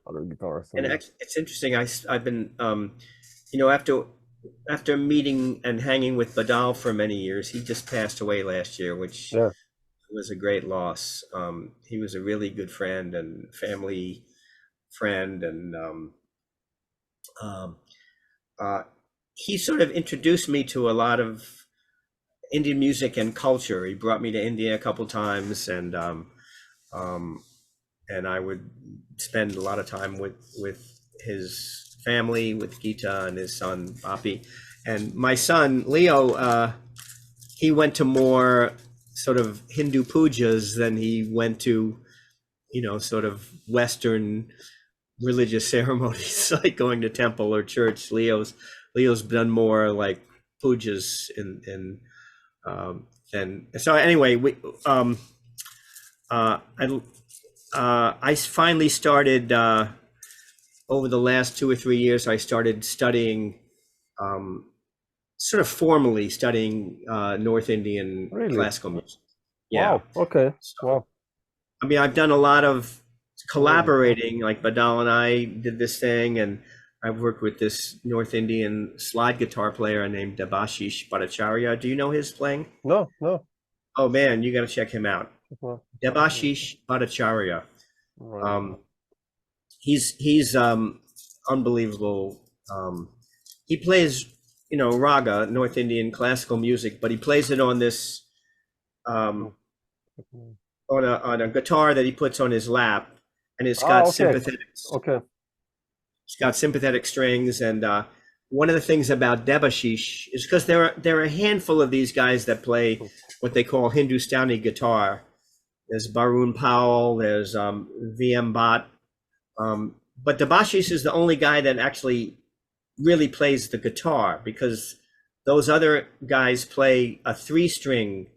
other guitars. And it's interesting. I've been after meeting and hanging with Badal for many years, he just passed away last year, which was a great loss. He was a really good friend and family friend, and he sort of introduced me to a lot of Indian music and culture. He brought me to India a couple times, and I would spend a lot of time with his family, with Gita and his son Papi. And my son Leo, he went to more sort of Hindu pujas than he went to, sort of Western religious ceremonies, like going to temple or church. Leo's done more like pujas and so anyway, I finally started over the last 2 or 3 years. I started studying, sort of formally studying North Indian classical music. Yeah. Wow. Okay. Wow. I mean, I've done a lot of collaborating, like Badal and I did this thing, and I've worked with this North Indian slide guitar player named Debashish Bhattacharya. Do you know his playing? No. Oh man, you got to check him out. Debashish Bhattacharya. He's unbelievable. He plays, raga, North Indian classical music, but he plays it on this on a guitar that he puts on his lap, and it's got sympathetic. Okay. It's got sympathetic strings, and one of the things about Debashish is because there are a handful of these guys that play what they call Hindustani guitar. There's Barun Powell, there's V.M. Bhatt, but Debashish is the only guy that actually really plays the guitar, because those other guys play a 3-string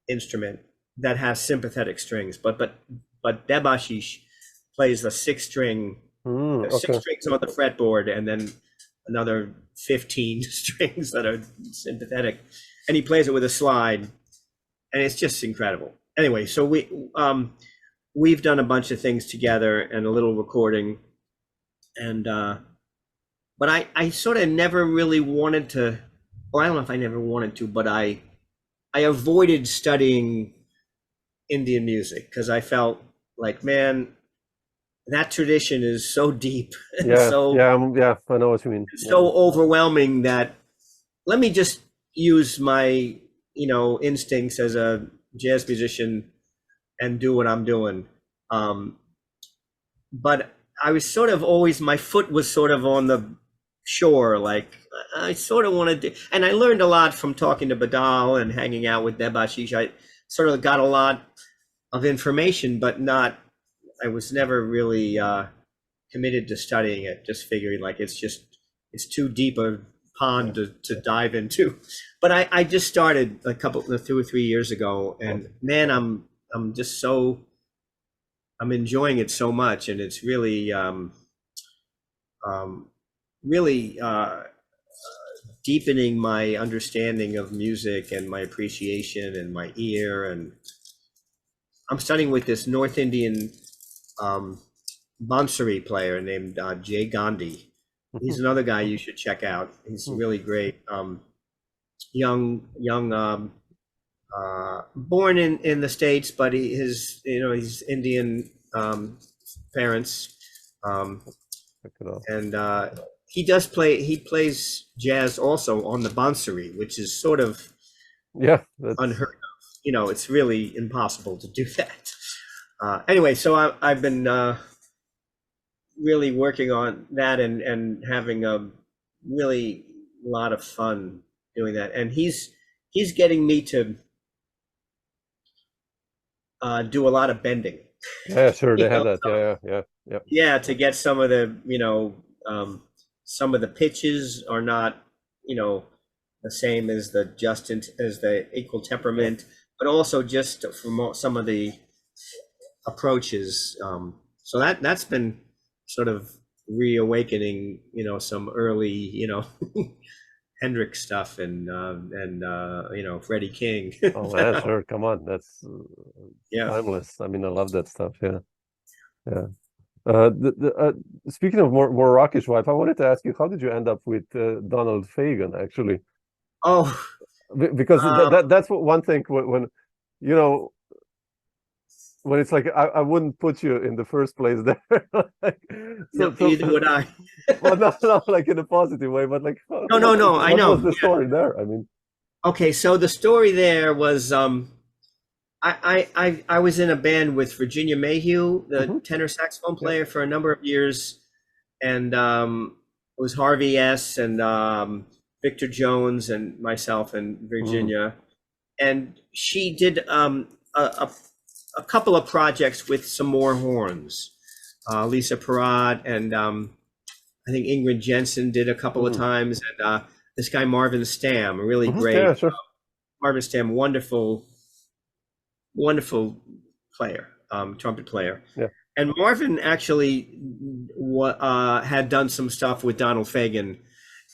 instrument that has sympathetic strings, but Debashish plays a 6-string. 6 strings on the fretboard, and then another 15 strings that are sympathetic, and he plays it with a slide, and it's just incredible. Anyway, so we've done a bunch of things together and a little recording, and but I sort of never really wanted to. Well, I don't know if I never wanted to, but I avoided studying Indian music because I felt like, man, that tradition is so deep and I know what you mean. So overwhelming that let me just use my, instincts as a jazz musician and do what I'm doing. But I was sort of always, my foot was sort of on the shore, like I sort of wanted to, and I learned a lot from talking to Badal and hanging out with Debashish. I sort of got a lot of information, but not I was never really committed to studying it, just figuring like it's too deep a pond to dive into. But I just started a couple 2 or 3 years ago, and man, I'm just so I'm enjoying it so much, and it's really really deepening my understanding of music and my appreciation and my ear. And I'm studying with this North Indian bansuri player named Jay Gandhi. He's another guy you should check out. He's really great. Young, born in the States, but he's Indian parents, and he plays jazz also on the bansuri, which is sort of unheard of. It's really impossible to do that. Anyway, so I've been really working on that and having a really lot of fun doing that. And he's getting me to do a lot of bending. Yeah, sure, they have that. Yeah. Yeah, to get some of the some of the pitches are not the same as the equal temperament, but also just from some of the approaches. So that's been sort of reawakening, some early, Hendrix stuff and Freddie King. Oh yeah, sure. Come on, that's timeless. I mean, I love that stuff. Yeah. Speaking of more rockish vibe, I wanted to ask you, how did you end up with Donald Fagen, actually? Oh, because that's one thing when when it's like I wouldn't put you in the first place there. Neither would I. Well, not like in a positive way, but like no. I know. What was the story there? I mean, okay, so the story there was I was in a band with Virginia Mayhew, the tenor saxophone player, for a number of years, and it was Harvey S. and Victor Jones and myself and Virginia, and she did a couple of projects with some more horns, Lisa Parrott and I think Ingrid Jensen did a couple of times, and this guy Marvin Stamm, really great. Yeah, sure. Marvin Stamm, wonderful player, trumpet player. Yeah. And Marvin actually had done some stuff with Donald Fagen,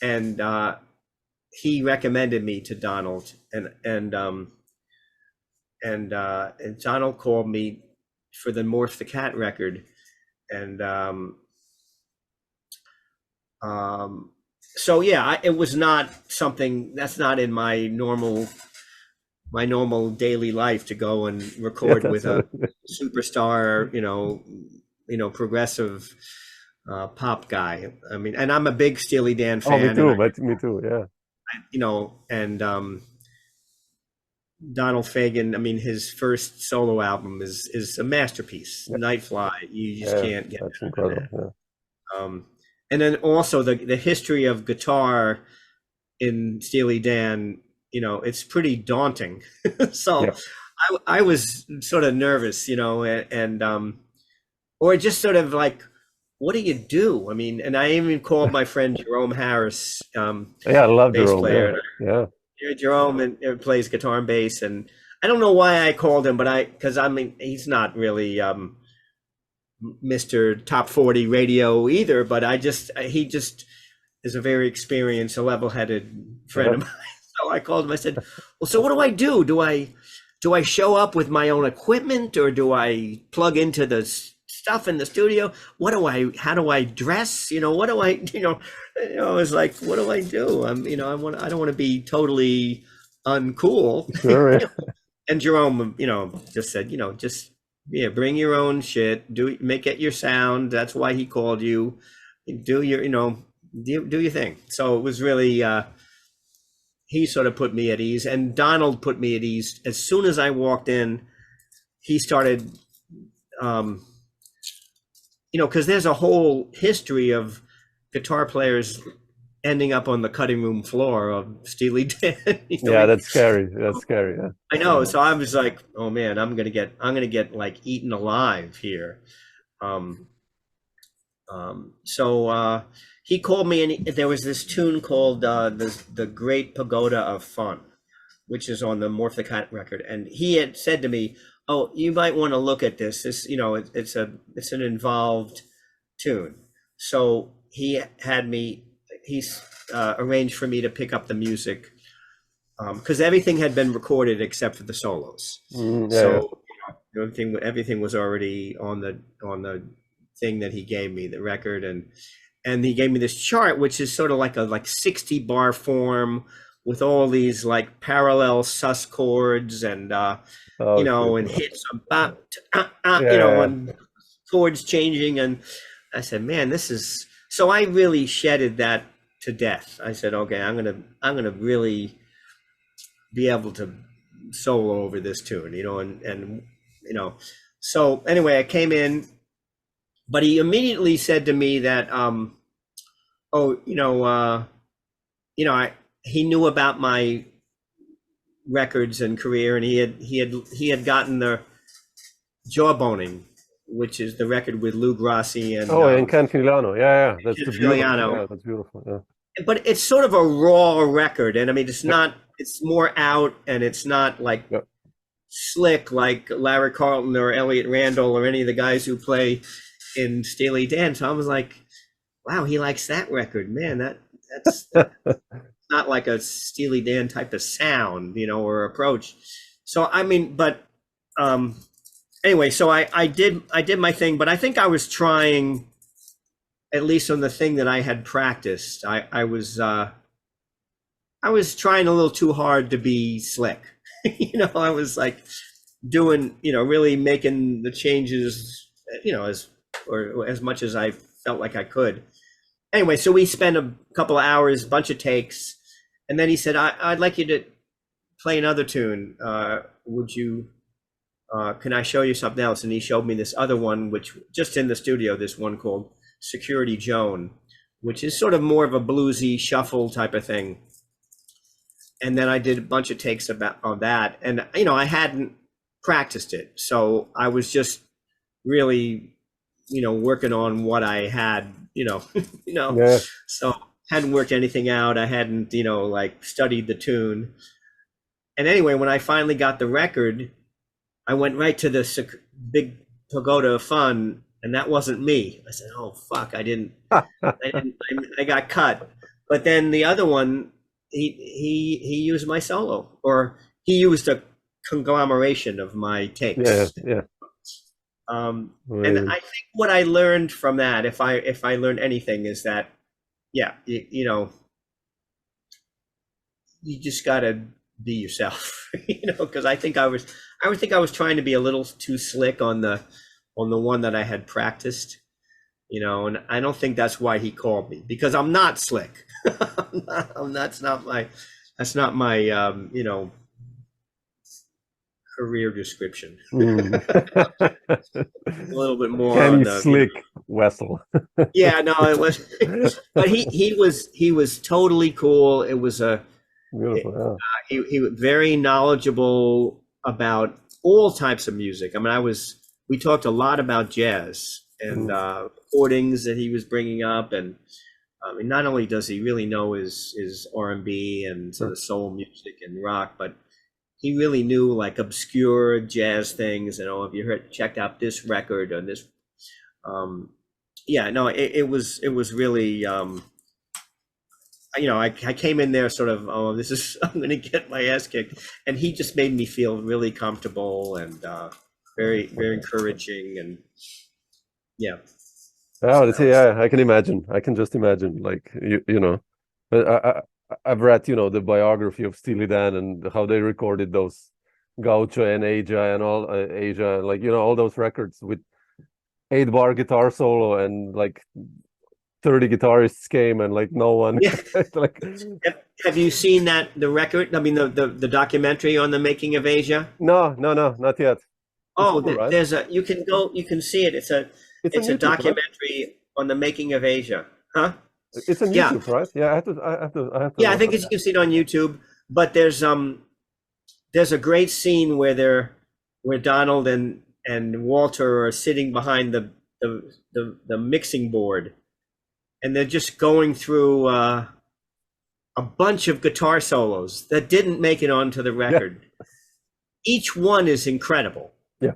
and he recommended me to Donald, and Donald called me for the Morph the Cat record, and so yeah, it was not something that's not in my normal daily life to go and record with a superstar, progressive pop guy. I mean, and I'm a big Steely Dan fan. Oh, me too, yeah. And Donald Fagen, I mean, his first solo album is a masterpiece. Nightfly, you just can't get that's incredible. Yeah. And then also the history of guitar in Steely Dan, it's pretty daunting. So I was sort of nervous, and or just sort of like, what do you do? I mean, and I even called my friend Jerome Harris, I love bass Jerome. player. Yeah. Jerome and plays guitar and bass, and I don't know why I called him, but because I mean, he's not really Mr. Top 40 radio either, but he just is a very experienced, a level-headed friend of mine. So I called him. I said, well, so what do I do? Do I show up with my own equipment, or do I plug into the stuff in the studio? How do I dress? What do I, I was like, what do I do? I don't want to be totally uncool. Sure. And Jerome, just said, bring your own shit, make it your sound. That's why he called you. Do your, do your thing. So it was really, he sort of put me at ease, and Donald put me at ease. As soon as I walked in, he started, because there's a whole history of guitar players ending up on the cutting room floor of Steely Dan. Yeah, that's scary. That's scary. Yeah. I know. So I was like, oh man, I'm gonna get like eaten alive here. Um, so he called me, and there was this tune called the Great Pagoda of Fun, which is on the Morphic record, and he had said to me, "Oh, you might want to look at this. This, it's an involved tune." So he had me. He's arranged for me to pick up the music because everything had been recorded except for the solos. So everything was already on the thing that he gave me, the record, and he gave me this chart, which is sort of like a 60 bar form with all these like parallel sus chords and and hits and chords changing, and I said, man, this is so. I really shedded that to death. I said, okay, I'm gonna really be able to solo over this tune, and so anyway, I came in, but he immediately said to me that he knew about my records and career, and he had gotten the Jawboning, which is the record with Lou Grassi and and Ken Filliano. That's beautiful. Filliano. Yeah, that's beautiful. Yeah. But it's sort of a raw record, and I mean, it's not. It's more out, and it's not like slick like Larry Carlton or Elliot Randall or any of the guys who play in Steely Dan. So I was like, wow, he likes that record, man. That's not like a Steely Dan type of sound, or approach. So I mean, but anyway, so I did my thing, but I think I was trying, at least on the thing that I had practiced, I was trying a little too hard to be slick. I was like doing, really making the changes, as much as I felt like I could. Anyway, so we spent a couple of hours, bunch of takes, and then he said, I'd like you to play another tune. Would you, can I show you something else? And he showed me this other one, which just in the studio, this one called Security Joan, which is sort of more of a bluesy shuffle type of thing. And then I did a bunch of takes on that, and I hadn't practiced it, so I was just really, working on what I had, So hadn't worked anything out. I hadn't, studied the tune. And anyway, when I finally got the record, I went right to the big Pagoda of Fun, and that wasn't me. I said, "Oh fuck, I got cut." But then the other one, he used my solo, or he used a conglomeration of my takes. And I think what I learned from that, if I learned anything, is that you just gotta be yourself, because I think I was trying to be a little too slick on the one that I had practiced, and I don't think that's why he called me, because I'm not slick. That's not my career description. A little bit more Kenny on the Slick Wessel. Yeah, no, it was, but he was totally cool. It was beautiful. He was very knowledgeable about all types of music. I mean, we talked a lot about jazz and recordings that he was bringing up, and I mean, not only does he really know his R&B and sort of soul music and rock, but he really knew like obscure jazz things. If you checked out this record or this, it was really, I came in there sort of, I'm going to get my ass kicked, and he just made me feel really comfortable and very, very encouraging, and I can imagine. I can just imagine, like but I've read, the biography of Steely Dan and how they recorded those Gaucho and Asia and all Asia, like all those records with 8-bar guitar solo, and like 30 guitarists came and like no one. Like, have you seen the record? I mean, the documentary on the making of Asia? No, not yet. Oh, there's you can see it. It's a YouTube, documentary, right? On the making of Asia, huh? It's on YouTube, right? Yeah, I have to. Yeah, I think you can see it on YouTube. But there's a great scene where Donald and Walter are sitting behind the mixing board, and they're just going through a bunch of guitar solos that didn't make it onto the record. Each one is incredible. Yeah.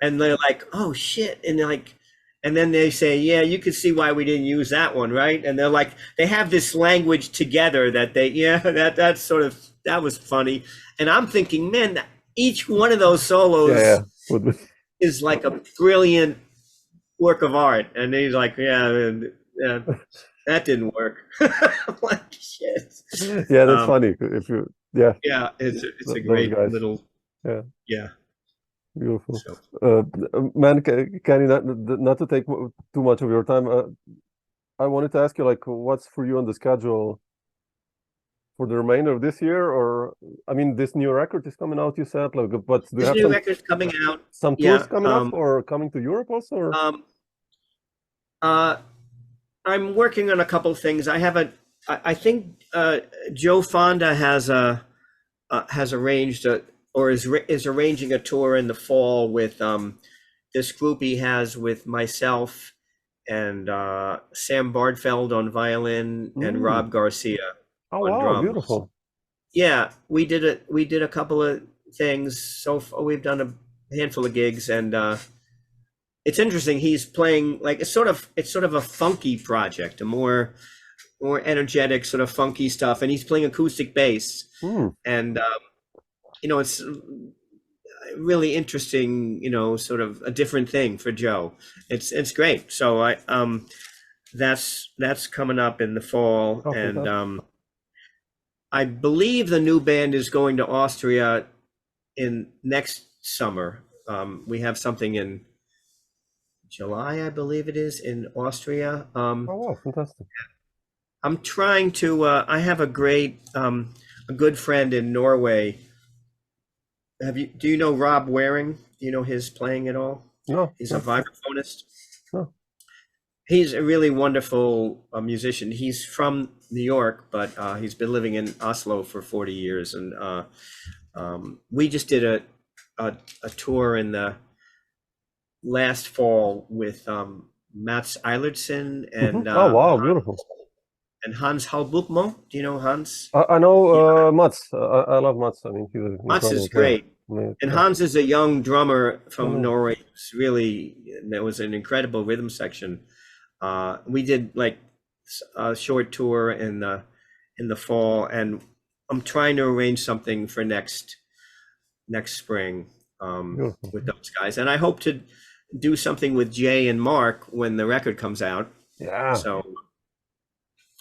And they're like, oh shit. And they're like, and then they say, yeah, you can see why we didn't use that one, right? And they're like, they have this language together that that was funny. And I'm thinking, man, each one of those solos is like a brilliant work of art. And he's like, yeah, that didn't work. I'm like, shit. Yeah, that's funny. If you, yeah, it's a great little, yeah. Beautiful. So. Man, Kenny, not to take too much of your time, I wanted to ask you, like, what's for you on the schedule for the remainder of this year? Or, I mean, this new record is coming out, you said, like, but do you have new record's coming out? Some tours coming up, or coming to Europe also? Or? I'm working on a couple of things. I think Joe Fonda has arranged is arranging a tour in the fall with this group he has with myself and Sam Bardfeld on violin and Rob Garcia on drums. Beautiful. Yeah, we did a couple of things. So far, we've done a handful of gigs, and it's interesting. He's playing like it's sort of a funky project, a more energetic sort of funky stuff, and he's playing acoustic bass. And it's really interesting, sort of a different thing for Joe. It's great. So that's coming up in the fall. And I believe the new band is going to Austria in next summer. We have something in July, I believe it is, in Austria. Wow, fantastic. I'm trying to, I have a good friend in Norway. Do you know Rob Waring? Do you know his playing at all? No. He's a vibraphonist. No. He's a really wonderful musician. He's from New York, but he's been living in Oslo for 40 years. And we just did a tour in the last fall with Mats Eilertsen and oh wow, beautiful. And Hans Halbukmo. Do you know Hans? I know Mats. I love Mats. I mean, Mats is great. And Hans is a young drummer from Norway. There was an incredible rhythm section. We did like a short tour in the fall, and I'm trying to arrange something for next spring with those guys. And I hope to do something with Jay and Mark when the record comes out. Yeah. So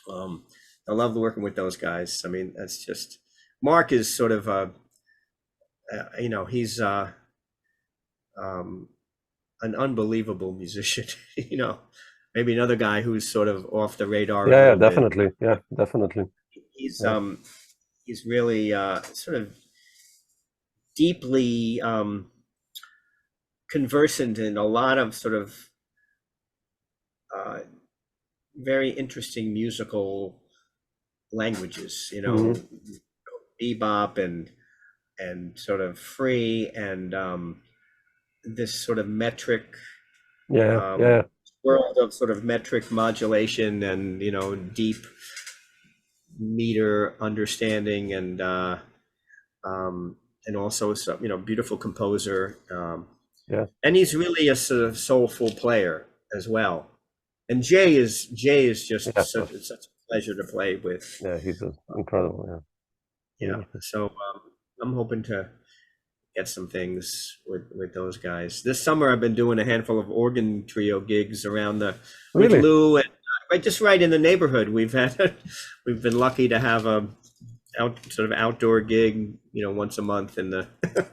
I love working with those guys. I mean, that's just, Mark is sort of he's an unbelievable musician. Maybe another guy who's sort of off the radar. Yeah, definitely. Bit. Yeah, definitely. He's really sort of deeply conversant in a lot of sort of very interesting musical languages, bebop and sort of free and this sort of metric world of sort of metric modulation and deep meter understanding and also some beautiful composer, and he's really a sort of soulful player as well. And Jay is just such a pleasure to play with. Yeah, he's incredible. Yeah. So I'm hoping to get some things with those guys. This summer I've been doing a handful of organ trio gigs around with Lou and right in the neighborhood. We've been lucky to have a sort of outdoor gig, once a month in the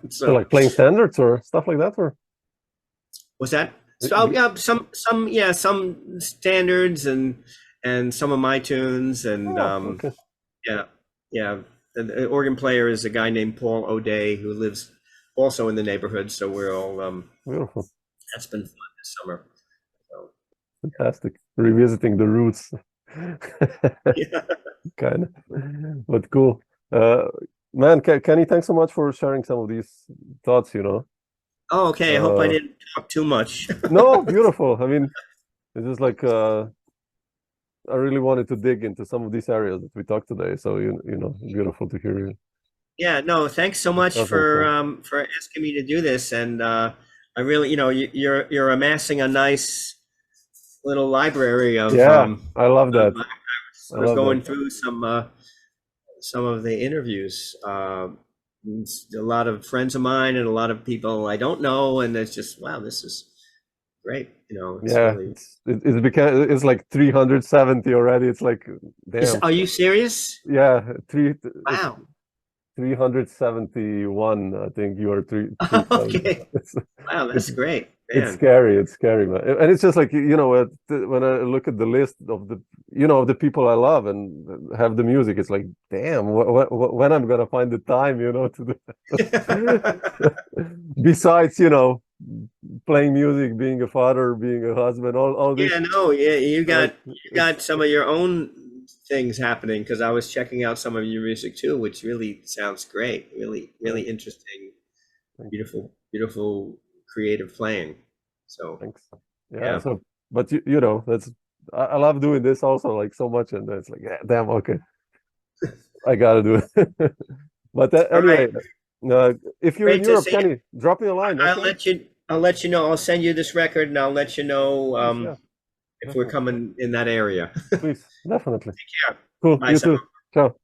so like playing standards or stuff like that, or what's that? So some standards and some of my tunes and the organ player is a guy named Paul O'Day who lives also in the neighborhood. So we're all beautiful. That's been fun this summer. So. Fantastic, revisiting the roots. Kind of, but cool. Man, Kenny, thanks so much for sharing some of these thoughts. Oh, okay. I hope I didn't talk too much. No, beautiful. I mean, it's just like I really wanted to dig into some of these areas that we talked today. So you know, beautiful to hear you. Yeah, no, thanks so much for asking me to do this. And I really, you're amassing a nice little library of Yeah, I love that. I was going through some of the interviews. A lot of friends of mine and a lot of people I don't know, and it's just wow, this is great. It's yeah, really... it's like 370 already. It's like damn. Are you serious? Yeah, Wow. 371. I think you are three. Okay. Wow, that's great. Man. It's scary. It's scary, man. And it's just like, when I look at the list of the people I love and have the music, it's like, damn, when I'm gonna find the time, to do besides, playing music, being a father, being a husband, all this. Yeah, no, yeah, you got some of your own things happening, because I was checking out some of your music too, which really sounds great. Really, really interesting, beautiful, creative playing. So thanks. Yeah. So, but that's I love doing this also, like, so much, and it's like, yeah, damn, okay, I gotta do it. But anyway, if you're in Europe, Kenny, drop me a line. I'll let you know. I'll send you this record, and I'll let you know if we're coming in that area. Please, definitely. Take care. Cool. Bye, You too. Ciao.